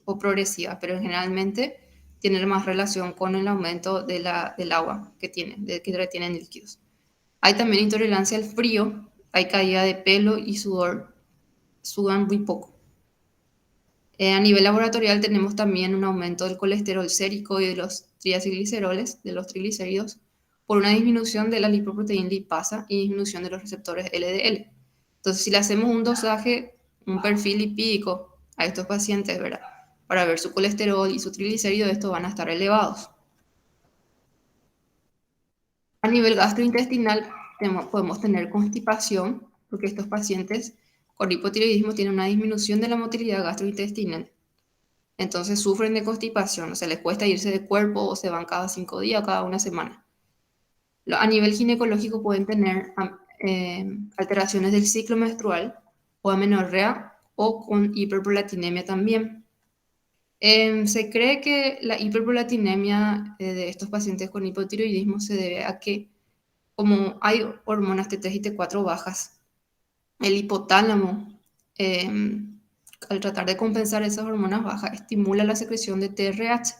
o progresiva, pero generalmente tiene más relación con el aumento del agua que retienen líquidos. Hay también intolerancia al frío, hay caída de pelo y sudor, sudan muy poco. A nivel laboratorial tenemos también un aumento del colesterol sérico y de los triacilgliceroles, de los triglicéridos, por una disminución de la lipoproteína lipasa y disminución de los receptores LDL. Entonces, si le hacemos un dosaje, un perfil lipídico a estos pacientes, ¿verdad?, para ver su colesterol y su triglicérido, estos van a estar elevados. A nivel gastrointestinal podemos tener constipación, porque estos pacientes con hipotiroidismo tienen una disminución de la motilidad gastrointestinal. Entonces sufren de constipación, o sea, les cuesta irse de cuerpo, o se van cada 5 días o cada una semana. A nivel ginecológico pueden tener alteraciones del ciclo menstrual o amenorrea o con hiperprolactinemia también. Se cree que la hiperprolactinemia de estos pacientes con hipotiroidismo se debe a que, como hay hormonas T3 y T4 bajas, el hipotálamo al tratar de compensar esas hormonas bajas, estimula la secreción de TRH.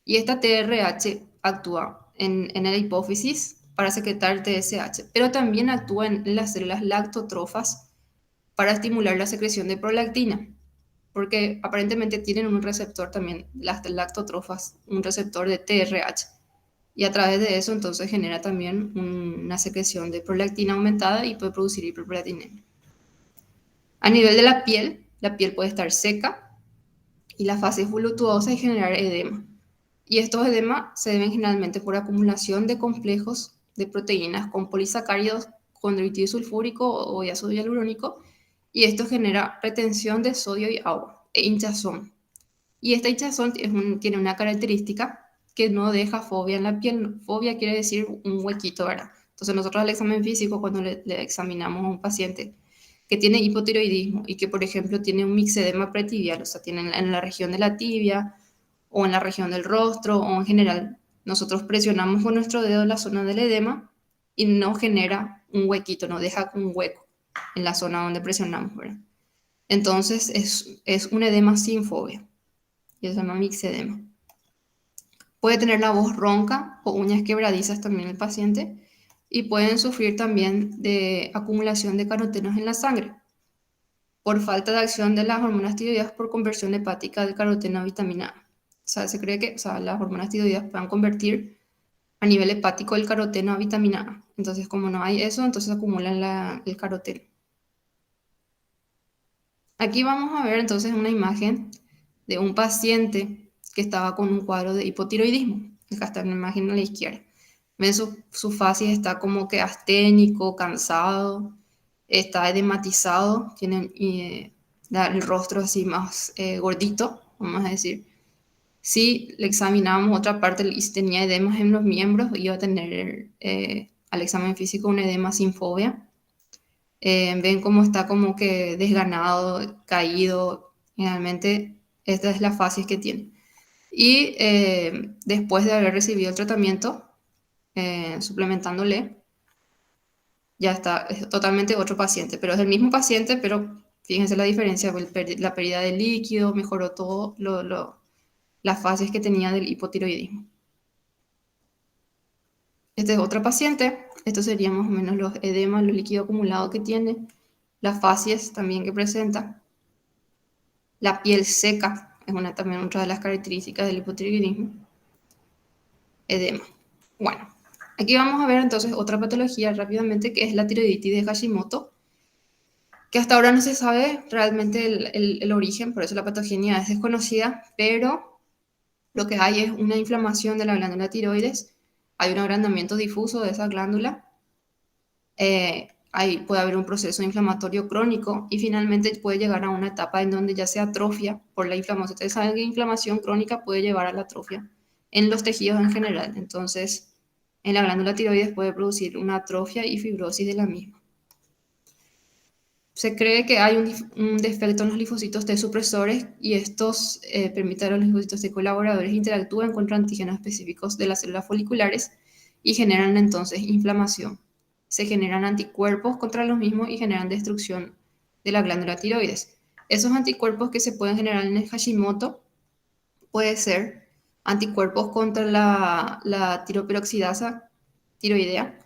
Y esta TRH actúa en la hipófisis para secretar TSH, pero también actúa en las células lactotrofas para estimular la secreción de prolactina, porque aparentemente tienen un receptor también, las lactotrofas, un receptor de TRH. Y a través de eso entonces genera también una secreción de prolactina aumentada y puede producir hiperprolactinemia. A nivel de la piel puede estar seca y la fase es voluptuosa y generar edema. Y estos edemas se deben generalmente por acumulación de complejos de proteínas con polisacáridos, condroitídeo sulfúrico o ácido hialurónico, y esto genera retención de sodio y agua e hinchazón. Y esta hinchazón tiene una característica que no deja fobia en la piel. Fobia quiere decir un huequito, ¿verdad? Entonces nosotros al examen físico, cuando le examinamos a un paciente que tiene hipotiroidismo y que, por ejemplo, tiene un mixedema pretibial, o sea, tiene en la región de la tibia o en la región del rostro o en general, nosotros presionamos con nuestro dedo la zona del edema y no genera un huequito, no deja un hueco en la zona donde presionamos, ¿verdad? Entonces es un edema sin fobia y se llama mixedema. Puede tener la voz ronca o uñas quebradizas también el paciente, y pueden sufrir también de acumulación de carotenos en la sangre por falta de acción de las hormonas tiroideas por conversión hepática del caroteno a vitamina A. O sea, se cree que las hormonas tiroideas puedan convertir a nivel hepático el caroteno a vitamina A. Entonces, como no hay eso, entonces acumulan el caroteno. Aquí vamos a ver entonces una imagen de un paciente que estaba con un cuadro de hipotiroidismo. Acá está en la imagen a la izquierda. Ven su facies, está como que asténico, cansado, está edematizado, tiene el rostro así más gordito, vamos a decir. Si le examinamos otra parte y tenía edemas en los miembros, iba a tener al examen físico un edema sin fobia. Ven cómo está como que desganado, caído. Generalmente esta es la facies que tiene. Y después de haber recibido el tratamiento, suplementándole, ya está, es totalmente otro paciente, pero es el mismo paciente, pero fíjense la diferencia, la pérdida de líquido, mejoró todo las fases que tenía del hipotiroidismo. Este es otro paciente, estos serían más o menos los edemas, los líquidos acumulados que tiene, las facies también que presenta, la piel seca, es también otra de las características del hipotiroidismo, edema. Bueno, aquí vamos a ver entonces otra patología rápidamente, que es la tiroiditis de Hashimoto, que hasta ahora no se sabe realmente el origen, por eso la patogenia es desconocida, pero lo que hay es una inflamación de la glándula tiroides, hay un agrandamiento difuso de esa glándula, puede haber un proceso inflamatorio crónico y finalmente puede llegar a una etapa en donde ya se atrofia por la inflamación. Ustedes saben que inflamación crónica puede llevar a la atrofia en los tejidos en general. Entonces, en la glándula tiroides puede producir una atrofia y fibrosis de la misma. Se cree que hay un defecto en los linfocitos T supresores y estos permiten a los linfocitos T colaboradores interactúen contra antígenos específicos de las células foliculares y generan entonces inflamación. Se generan anticuerpos contra los mismos y generan destrucción de la glándula tiroides. Esos anticuerpos que se pueden generar en el Hashimoto puede ser anticuerpos contra la tiroperoxidasa tiroidea,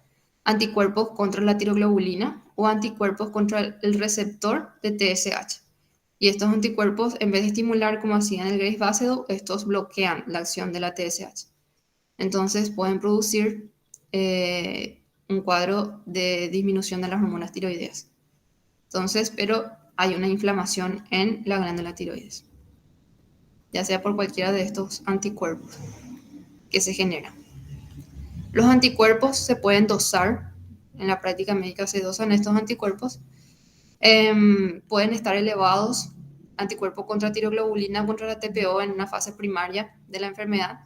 anticuerpos contra la tiroglobulina o anticuerpos contra el receptor de TSH. Y estos anticuerpos, en vez de estimular como hacían el Graves Basedow, estos bloquean la acción de la TSH. Entonces pueden producir un cuadro de disminución de las hormonas tiroideas. Entonces, pero hay una inflamación en la glándula tiroides, ya sea por cualquiera de estos anticuerpos que se generan. Los anticuerpos se pueden dosar, en la práctica médica se dosan estos anticuerpos, pueden estar elevados, anticuerpos contra tiroglobulina, contra la TPO en una fase primaria de la enfermedad.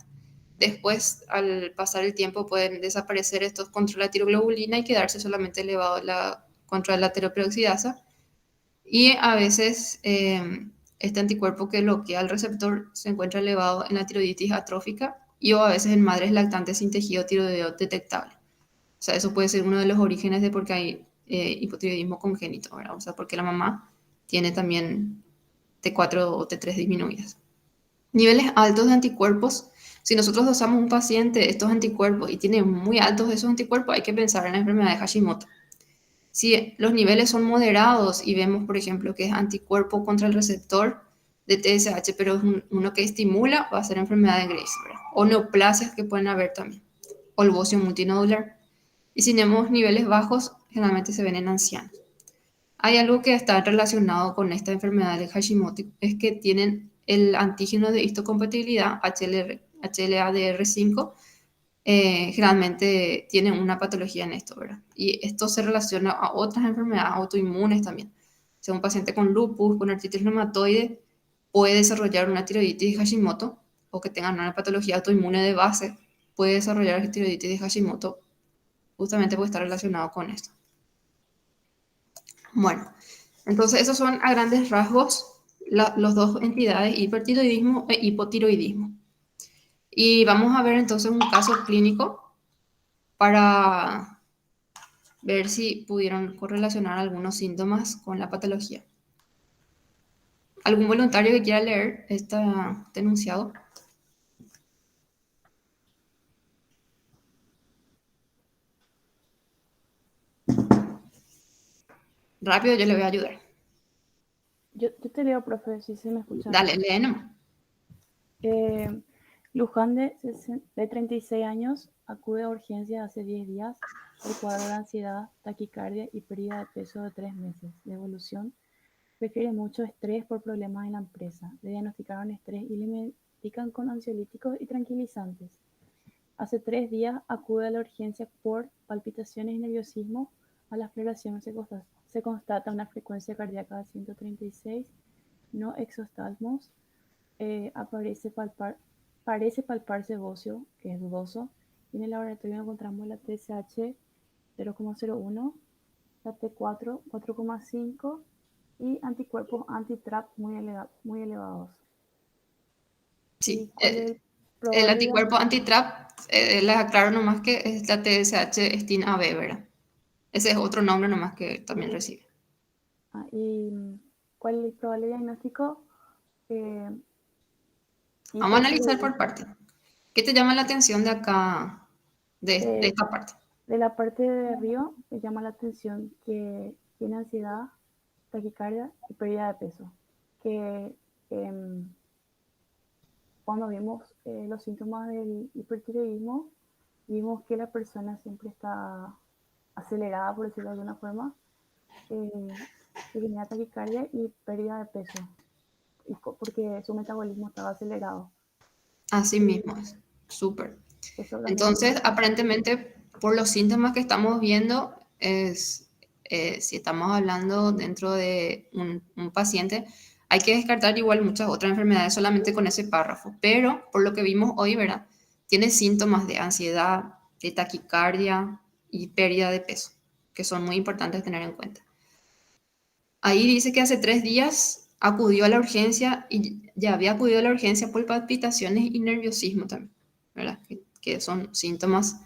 Después, al pasar el tiempo, pueden desaparecer estos contra la tiroglobulina y quedarse solamente elevados contra la tiroperoxidasa. Y a veces este anticuerpo que bloquea el receptor se encuentra elevado en la tiroiditis atrófica y o a veces en madres lactantes sin tejido tiroideo detectable. O sea, eso puede ser uno de los orígenes de por qué hay hipotiroidismo congénito, ¿verdad? O sea, porque la mamá tiene también T4 o T3 disminuidas. Niveles altos de anticuerpos. Si nosotros dosamos a un paciente estos anticuerpos y tiene muy altos esos anticuerpos, hay que pensar en la enfermedad de Hashimoto. Si los niveles son moderados y vemos, por ejemplo, que es anticuerpo contra el receptor de TSH, pero es uno que estimula, va a ser enfermedad de Graves, ¿verdad? O neoplasias que pueden haber también, o el bocio multinodular. Y si tenemos niveles bajos, generalmente se ven en ancianos. Hay algo que está relacionado con esta enfermedad de Hashimoto, es que tienen el antígeno de histocompatibilidad, HLA-DR5, generalmente tienen una patología en esto, ¿verdad? Y esto se relaciona a otras enfermedades autoinmunes también. Si un paciente con lupus, con artritis reumatoide, puede desarrollar una tiroiditis de Hashimoto, o que tengan una patología autoinmune de base, puede desarrollar tiroiditis de Hashimoto, justamente puede estar relacionado con esto. Bueno, entonces esos son a grandes rasgos las dos entidades, hipertiroidismo e hipotiroidismo. Y vamos a ver entonces un caso clínico para ver si pudieron correlacionar algunos síntomas con la patología. ¿Algún voluntario que quiera leer este enunciado? Rápido, yo le voy a ayudar. Yo te leo, profe, si se me escucha. Dale, lee nomás. Luján, de 36 años, acude a urgencias hace 10 días por cuadro de ansiedad, taquicardia y pérdida de peso de 3 meses. De evolución, requiere mucho estrés por problemas en la empresa. Le diagnosticaron estrés y le medican con ansiolíticos y tranquilizantes. Hace 3 días acude a la urgencia por palpitaciones y nerviosismo. A la exploración se constata una frecuencia cardíaca de 136, no exospasmos, parece palparse bocio, que es dudoso, y en el laboratorio encontramos la TSH 0,01, la T4 4,5 y anticuerpos anti-TRAP muy elevados. Sí, el anticuerpo anti-TRAP, les aclaro nomás que es la TSH STIN-AB, ¿verdad? Ese es otro nombre nomás que también recibe. ¿Y cuál es el probable diagnóstico? Vamos a analizar por parte. ¿Qué te llama la atención de acá, de esta parte? De la parte de arriba me llama la atención que tiene ansiedad, taquicardia y pérdida de peso. Que cuando vimos los síntomas del hipertiroidismo, vimos que la persona siempre está acelerada, por decirlo de alguna forma, que tenía taquicardia y pérdida de peso, porque su metabolismo estaba acelerado. Así mismo es, súper. Entonces, aparentemente, por los síntomas que estamos viendo, si estamos hablando dentro de un paciente, hay que descartar igual muchas otras enfermedades solamente con ese párrafo, pero por lo que vimos hoy, ¿verdad? Tiene síntomas de ansiedad, de taquicardia y pérdida de peso, que son muy importantes tener en cuenta. Ahí dice que hace 3 días acudió a la urgencia y ya había acudido a la urgencia por palpitaciones y nerviosismo también, ¿verdad? Que son síntomas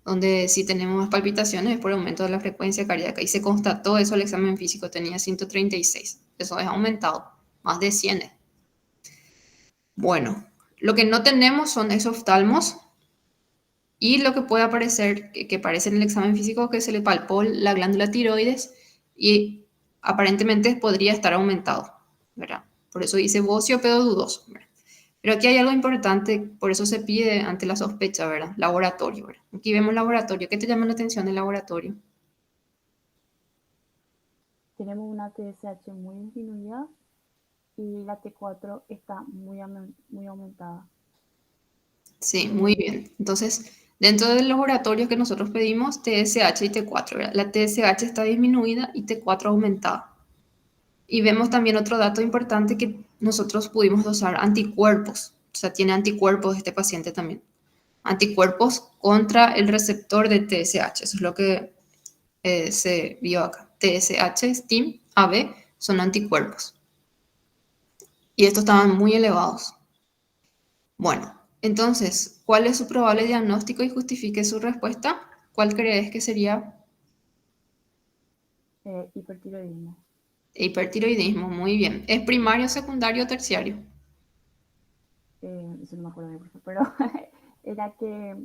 donde si tenemos palpitaciones es por aumento de la frecuencia cardíaca y se constató eso al examen físico, tenía 136, eso es aumentado, más de 100. Bueno, lo que no tenemos son esos oftalmos y lo que puede aparecer, que aparece en el examen físico, que se le palpó la glándula tiroides y aparentemente podría estar aumentado, ¿verdad? Por eso dice bocio, pero dudoso, ¿verdad? Pero aquí hay algo importante, por eso se pide ante la sospecha, ¿verdad? Laboratorio, ¿verdad? Aquí vemos laboratorio. ¿Qué te llama la atención del laboratorio? Tenemos una TSH muy disminuida y la T4 está muy aumentada. Sí, muy bien. Entonces, dentro del laboratorio que nosotros pedimos, TSH y T4, ¿verdad? La TSH está disminuida y T4 aumentada. Y vemos también otro dato importante que nosotros pudimos dosar anticuerpos. O sea, tiene anticuerpos este paciente también. Anticuerpos contra el receptor de TSH. Eso es lo que se vio acá. TSH, STIM, AB son anticuerpos. Y estos estaban muy elevados. Bueno, entonces, ¿cuál es su probable diagnóstico y justifique su respuesta? ¿Cuál crees que sería? Hipertiroidismo. Hipertiroidismo, muy bien. ¿Es primario, secundario o terciario? Eso no me acuerdo bien, profe, pero era que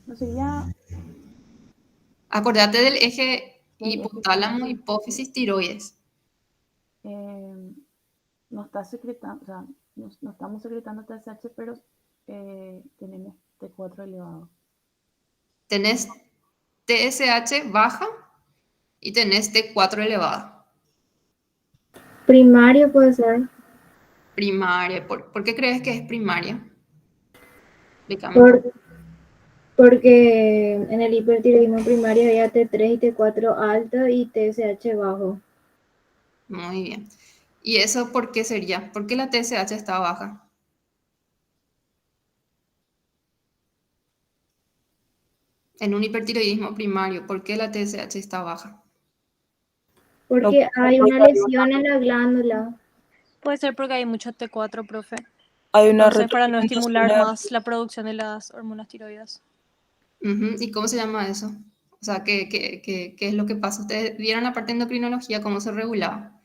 no sería Acordate del eje el eje hipotálamo, hipófisis, tiroides. no está secretando, o sea, no estamos secretando TSH, pero tenemos T4 elevado. Tenés TSH baja y tenés T4 elevada. Primario puede ser. Primaria. ¿Por qué crees que es primaria? Explícame. Por- Porque en el hipertiroidismo primario había T3 y T4 alto y TSH bajo. Muy bien. ¿Y eso por qué sería? ¿Por qué la TSH está baja? En un hipertiroidismo primario, ¿por qué la TSH está baja? Porque hay una lesión en la glándula. Puede ser porque hay mucho T4, profe. Hay una Entonces, para no retroalimentación estimular negativa. más la producción de las hormonas tiroides. Ujú. ¿Y cómo se llama eso? O sea, ¿qué es lo que pasa? ¿Ustedes vieron la parte de endocrinología, cómo se regulaba?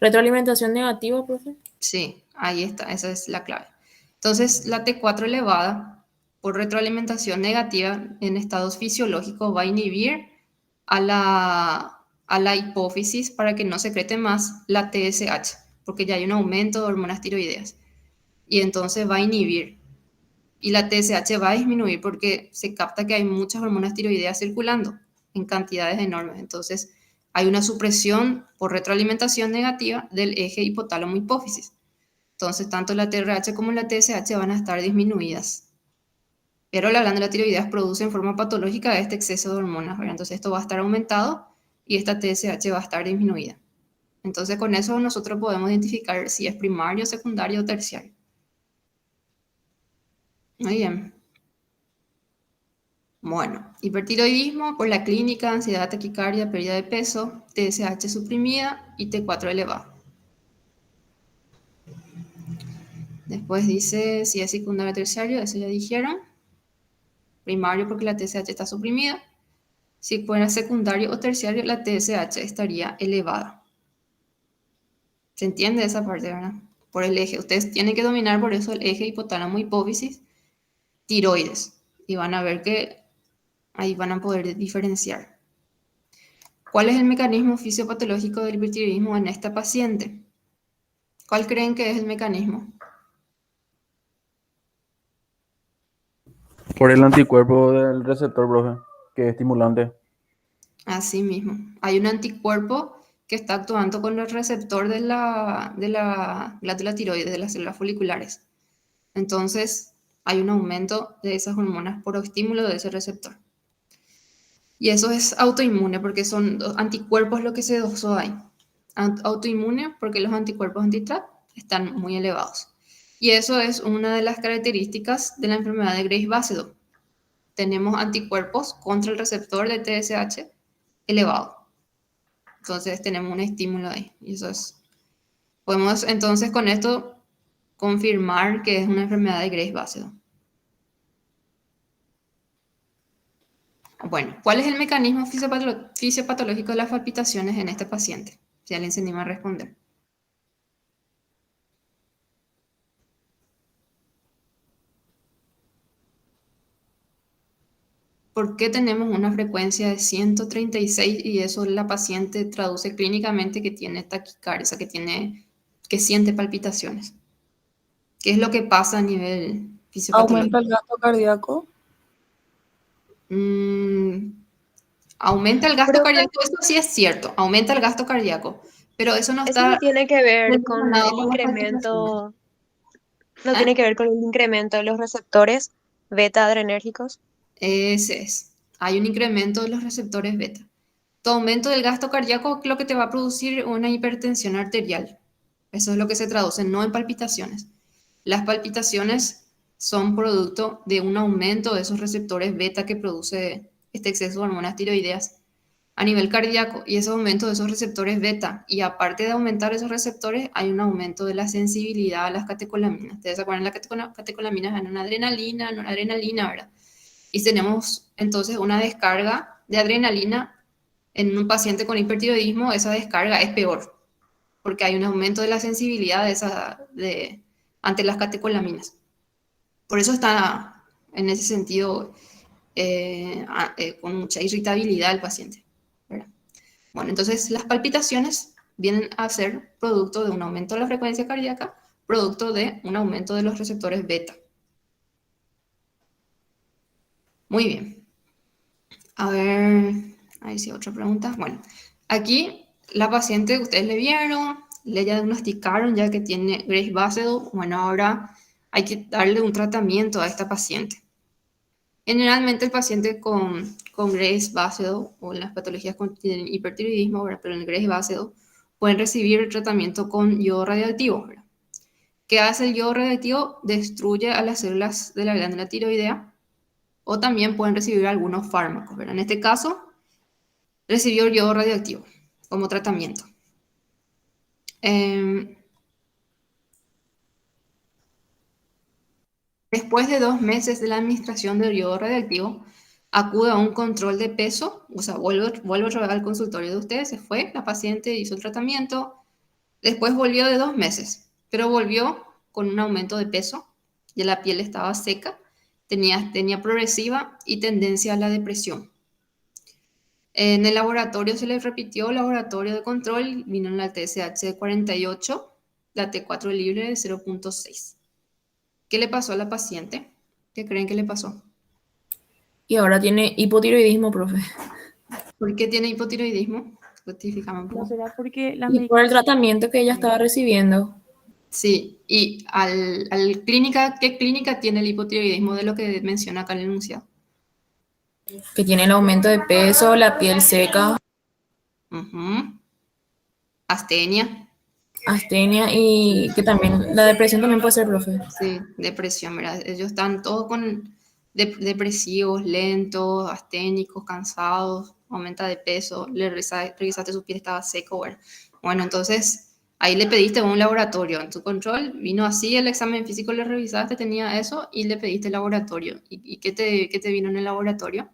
Retroalimentación negativa, profe. Sí, ahí está, esa es la clave. Entonces, la T4 elevada, por retroalimentación negativa en estados fisiológicos, va a inhibir a la hipófisis para que no secrete más la TSH, porque ya hay un aumento de hormonas tiroideas. Y entonces va a inhibir. Y la TSH va a disminuir porque se capta que hay muchas hormonas tiroideas circulando en cantidades enormes. Entonces, hay una supresión por retroalimentación negativa del eje hipotálamo-hipófisis. Entonces, tanto la TRH como la TSH van a estar disminuidas. Pero la glándula tiroides produce en forma patológica este exceso de hormonas, ¿verdad? Entonces, esto va a estar aumentado y esta TSH va a estar disminuida. Entonces, con eso nosotros podemos identificar si es primario, secundario o terciario. Muy bien. Bueno, hipertiroidismo por la clínica, ansiedad, taquicardia, pérdida de peso, TSH suprimida y T4 elevado. Después dice si es secundario o terciario, eso ya dijeron. Primario porque la TSH está suprimida. Si fuera secundario o terciario, la TSH estaría elevada. ¿Se entiende esa parte, verdad? Por el eje. Ustedes tienen que dominar por eso el eje hipotálamo-hipófisis, tiroides. Y van a ver que ahí van a poder diferenciar. ¿Cuál es el mecanismo fisiopatológico del hipertiroidismo en esta paciente? ¿Cuál creen que es el mecanismo? Por el anticuerpo del receptor, profe, que es estimulante. Así mismo. Hay un anticuerpo que está actuando con el receptor de la glándula tiroides, de las células foliculares. Entonces, hay un aumento de esas hormonas por estímulo de ese receptor. Y eso es autoinmune porque son anticuerpos lo que se dosó ahí. Autoinmune porque los anticuerpos anti-TRAP están muy elevados. Y eso es una de las características de la enfermedad de Graves-Basedow. Tenemos anticuerpos contra el receptor de TSH elevado. Entonces tenemos un estímulo ahí. Y eso es. Podemos entonces con esto confirmar que es una enfermedad de Graves-Basedow. Bueno, ¿cuál es el mecanismo fisiopatológico de las palpitaciones en este paciente? Ya le enseñé a responder. ¿Por qué tenemos una frecuencia de 136 y eso la paciente traduce clínicamente que tiene taquicardia, o sea, que siente palpitaciones? ¿Qué es lo que pasa a nivel fisiopatológico? ¿Aumenta el gasto cardíaco? Aumenta el gasto Profe, cardíaco, eso sí es cierto, aumenta el gasto cardíaco, pero eso no eso no está tiene que ver con relacionado el con las palpitaciones. incremento, no ¿Eh? tiene que ver con el incremento de los receptores beta adrenérgicos. Ese es. Hay un incremento de los receptores beta. Tu aumento del gasto cardíaco lo que te va a producir una hipertensión arterial. Eso es lo que se traduce, no en palpitaciones. Las palpitaciones son producto de un aumento de esos receptores beta que produce este exceso de hormonas tiroideas a nivel cardíaco y ese aumento de esos receptores beta. Y aparte de aumentar esos receptores, hay un aumento de la sensibilidad a las catecolaminas. Ustedes se acuerdan, las catecolaminas en una adrenalina, ¿verdad? Y tenemos entonces una descarga de adrenalina En un paciente con hipertiroidismo esa descarga es peor, porque hay un aumento de la sensibilidad ante las catecolaminas. Por eso está en ese sentido con mucha irritabilidad el paciente, ¿verdad? Bueno, entonces las palpitaciones vienen a ser producto de un aumento de la frecuencia cardíaca, producto de un aumento de los receptores beta. Muy bien. A ver, ahí sí, otra pregunta. Bueno, aquí la paciente, ustedes le vieron, le diagnosticaron ya que tiene Graves Basedow. Bueno, ahora hay que darle un tratamiento a esta paciente. Generalmente el paciente con Graves Basedow o las patologías con hipertiroidismo, ¿verdad? Pero en el Graves Basedow pueden recibir el tratamiento con yodo radioactivo, ¿verdad? ¿Qué hace el yodo radioactivo? Destruye a las células de la glándula tiroidea, o también pueden recibir algunos fármacos, ¿verdad? En este caso, recibió el yodo radioactivo como tratamiento. Después de 2 meses de la administración del yodo radioactivo, acude a un control de peso, o sea, vuelve otra vez al consultorio de ustedes, se fue, la paciente hizo el tratamiento, después volvió de 2 meses, pero volvió con un aumento de peso, ya la piel estaba seca, tenía progresiva y tendencia a la depresión. En el laboratorio se le repitió el laboratorio de control, vino en la TSH de 48, la T4 libre de 0.6. ¿Qué le pasó a la paciente? ¿Qué creen que le pasó? Y ahora tiene hipotiroidismo, profe. ¿Por qué tiene hipotiroidismo? Justificame un ¿No poco. será porque la Y por el tratamiento que ella estaba recibiendo. Sí, y ¿qué clínica tiene el hipotiroidismo de lo que menciona acá en el enunciado? Que tiene el aumento de peso, la piel seca, Ujú. Astenia. astenia y que también la depresión también puede ser, profe. Sí, depresión, ¿verdad? Ellos están todos con depresivos, lentos, asténicos, cansados, aumenta de peso, revisaste su piel estaba seco, bueno. Bueno, entonces ahí le pediste un laboratorio. En tu control vino así, el examen físico le revisaste, tenía eso y le pediste el laboratorio. ¿Y qué te vino en el laboratorio?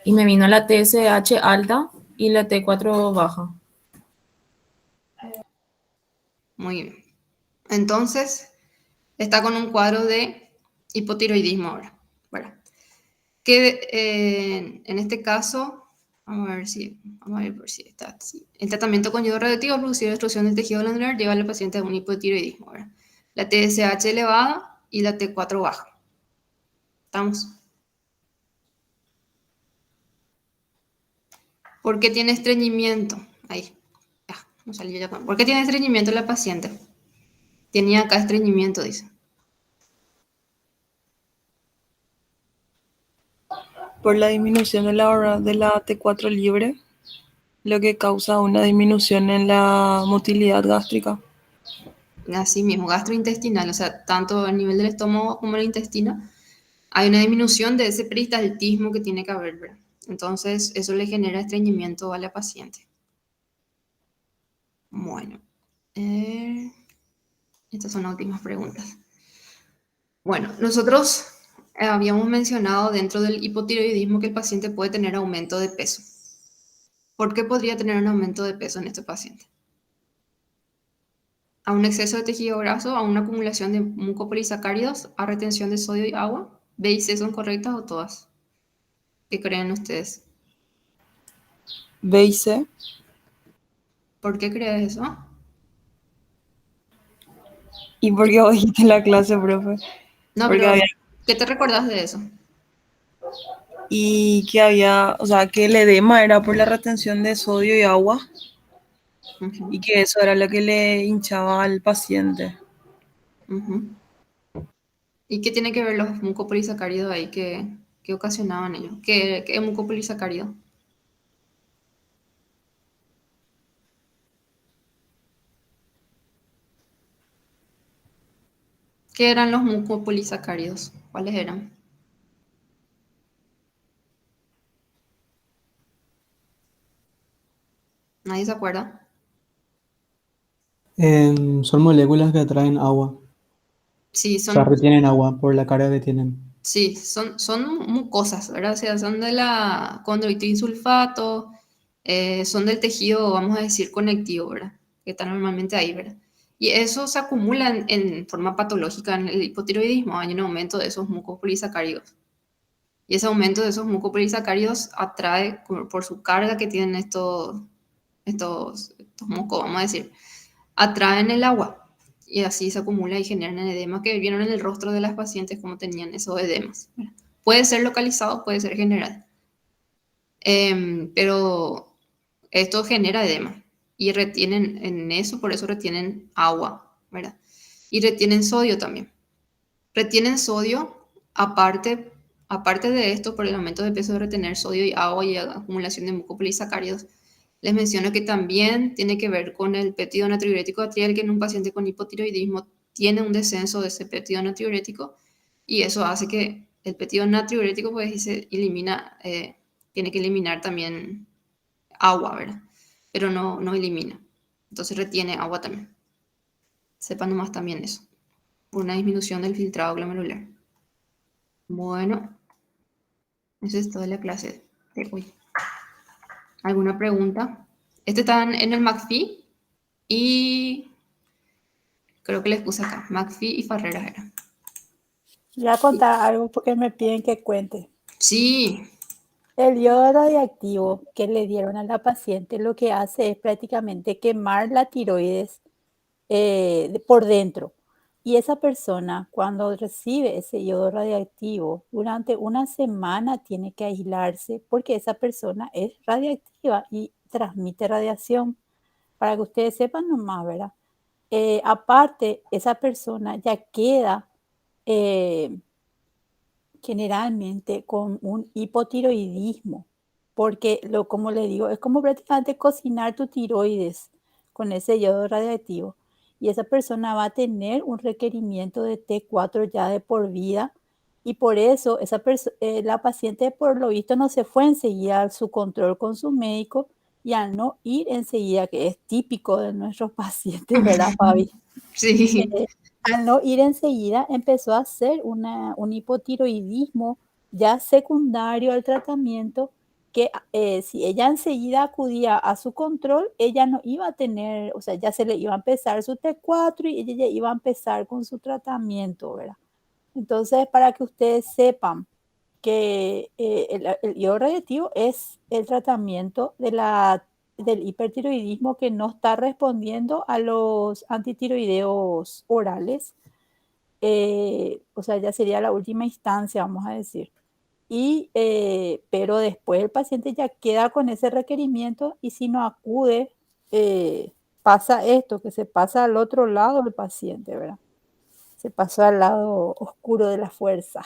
Y me vino la TSH alta y la T4 baja. Muy bien. Entonces, está con un cuadro de hipotiroidismo ahora, ¿verdad? Que en este caso, vamos a ver por si está así. El tratamiento con yodo radioactivo producir destrucción del tejido glandular lleva al paciente a un hipotiroidismo, ¿verdad? La TSH elevada y la T4 baja. ¿Estamos? ¿Por qué tiene estreñimiento? Ahí, ya, no salió ya. ¿Por qué tiene estreñimiento la paciente? Tenía acá estreñimiento, dice. Por la disminución de la T4 libre, lo que causa una disminución en la motilidad gástrica. Así mismo, gastrointestinal, o sea, tanto a nivel del estómago como el intestino, hay una disminución de ese peristaltismo que tiene que haber, ¿verdad? Entonces, eso le genera estreñimiento a la paciente. Bueno, estas son las últimas preguntas. Bueno, nosotros habíamos mencionado dentro del hipotiroidismo que el paciente puede tener aumento de peso. ¿Por qué podría tener un aumento de peso en este paciente? A un exceso de tejido graso, a una acumulación de mucopolisacáridos, a retención de sodio y agua. ¿B y C son correctas o todas? ¿Qué creen ustedes? B y C. ¿Por qué crees eso? ¿Y por qué oíste la clase, profe? No, Porque pero ¿qué te recordás de eso? Y que había, o sea, que el edema era por la retención de sodio y agua. Y que eso era lo que le hinchaba al paciente. ¿Y qué tiene que ver los mucopolisacáridos ahí? ¿Qué ocasionaban ellos? ¿Qué es mucopolisacárido? ¿Qué eran los mucopolisacáridos? ¿Cuáles eran? ¿Nadie se acuerda? Son moléculas que atraen agua. Sí, O sea, retienen agua por la carga que tienen. Sí, son mucosas, ¿verdad? O sea, son de la condroitin sulfato, son del tejido, vamos a decir, conectivo, ¿verdad? Que está normalmente ahí, ¿verdad? Y eso se acumula en forma patológica en el hipotiroidismo, hay un aumento de esos mucopolisacáridos. Y ese aumento de esos mucopolisacáridos atrae, por su carga que tienen estos mucos, vamos a decir, atraen el agua. Y así se acumula y generan edema que vieron en el rostro de las pacientes como tenían esos edemas, ¿verdad? Puede ser localizado, puede ser general. Pero esto genera edema y retienen en eso, por eso retienen agua, ¿verdad? Y retienen sodio también. Retienen sodio, aparte de esto, por el aumento de peso de retener sodio y agua y acumulación de mucopolisacáridos. Les menciono que también tiene que ver con el péptido natriurético atrial, que en un paciente con hipotiroidismo tiene un descenso de ese péptido natriurético y eso hace que el péptido natriurético pues se elimina, tiene que eliminar también agua, ¿verdad? Pero no elimina. Entonces retiene agua también. Sepan nomás también eso. Por una disminución del filtrado glomerular. Bueno, eso es toda la clase de hoy. ¿Alguna pregunta? Este está en el McPhee y creo que les puse acá. McPhee y Farreras era. Voy a contar algo porque me piden que cuente. Sí. El yodo radiactivo que le dieron a la paciente lo que hace es prácticamente quemar la tiroides por dentro. Y esa persona, cuando recibe ese yodo radiactivo, durante una semana tiene que aislarse porque esa persona es radiactiva y transmite radiación. Para que ustedes sepan nomás, ¿verdad? Aparte, esa persona ya queda generalmente con un hipotiroidismo, porque como les digo, es como prácticamente cocinar tu tiroides con ese yodo radiactivo. Y esa persona va a tener un requerimiento de T4 ya de por vida. Y por eso la paciente, por lo visto, no se fue enseguida a su control con su médico y al no ir enseguida, que es típico de nuestros pacientes, ¿verdad, Fabi? Sí. Al no ir enseguida, empezó a hacer un hipotiroidismo ya secundario al tratamiento, que si ella enseguida acudía a su control, ella no iba a tener, o sea, ya se le iba a empezar su T4 y ella ya iba a empezar con su tratamiento, ¿verdad? Entonces, para que ustedes sepan que el yodo radiactivo es el tratamiento del hipertiroidismo que no está respondiendo a los antitiroideos orales. O sea, ya sería la última instancia, vamos a decir. Pero después el paciente ya queda con ese requerimiento y si no acude, pasa esto, que se pasa al otro lado del paciente, ¿verdad? Se pasó al lado oscuro de la fuerza.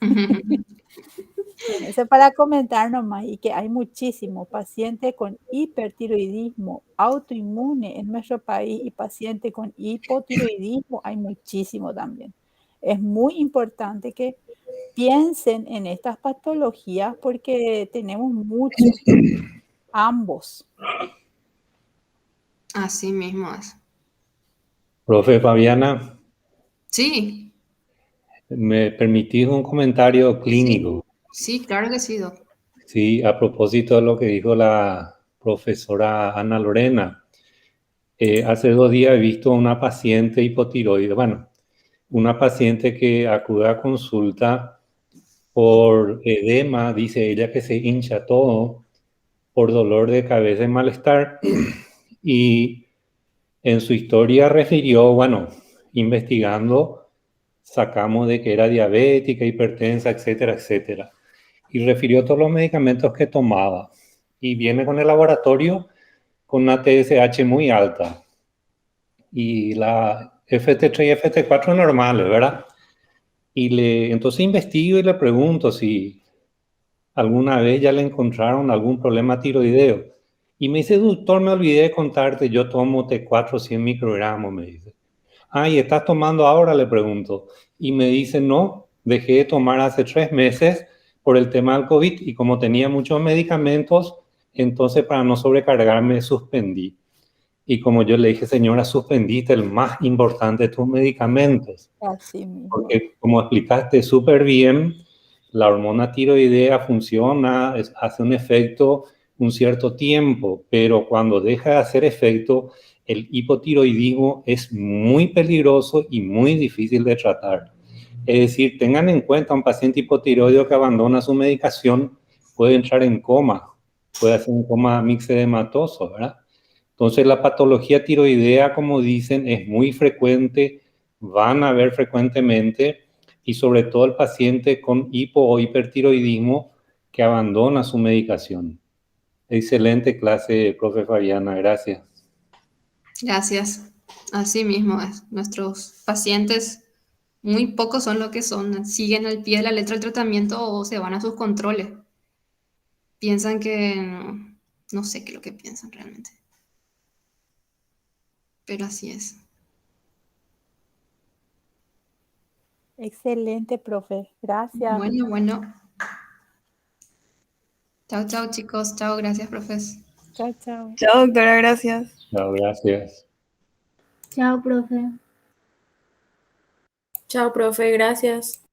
Bueno, eso para comentar nomás, y que hay muchísimos pacientes con hipertiroidismo autoinmune en nuestro país y pacientes con hipotiroidismo hay muchísimo también. Es muy importante que piensen en estas patologías porque tenemos muchos, ambos. Así mismo es. Profe Fabiana. Sí. ¿Me permitís un comentario clínico? Sí, claro que sí, Doc. Sí, a propósito de lo que dijo la profesora Ana Lorena. Hace 2 días he visto a una paciente hipotiroide, bueno, una paciente que acude a consulta por edema, dice ella que se hincha todo, por dolor de cabeza y malestar, y en su historia refirió, bueno, investigando, sacamos de que era diabética, hipertensa, etcétera, etcétera. Y refirió todos los medicamentos que tomaba. Y viene con el laboratorio con una TSH muy alta. Y la FT3 y FT4 normales, ¿verdad? Y entonces investigo y le pregunto si alguna vez ya le encontraron algún problema tiroideo. Y me dice, doctor, me olvidé de contarte, yo tomo T4 100 microgramos, me dice. Ah, ¿y estás tomando ahora? Le pregunto. Y me dice, no, dejé de tomar hace 3 meses por el tema del COVID y como tenía muchos medicamentos, entonces para no sobrecargarme suspendí. Y como yo le dije, señora, suspendiste el más importante de tus medicamentos. Así mismo. Porque como explicaste súper bien, la hormona tiroidea funciona, hace un efecto un cierto tiempo, pero cuando deja de hacer efecto, el hipotiroidismo es muy peligroso y muy difícil de tratar. Es decir, tengan en cuenta, un paciente hipotiroideo que abandona su medicación puede entrar en coma, puede hacer un coma mixedematoso, ¿verdad? Entonces, la patología tiroidea, como dicen, es muy frecuente, van a ver frecuentemente, y sobre todo el paciente con hipo o hipertiroidismo que abandona su medicación. Excelente clase, profe Fabiana, gracias. Gracias. Así mismo es. Nuestros pacientes, muy pocos son lo que son. Siguen al pie de la letra el tratamiento o se van a sus controles. Piensan que no sé qué es lo que piensan realmente. Pero así es. Excelente, profe. Gracias. Bueno. Chao, chao, chicos. Chao, gracias, profes. Chao, chao. Chao, doctora, gracias. Chao, gracias. Chao, profe. Chao, profe, gracias.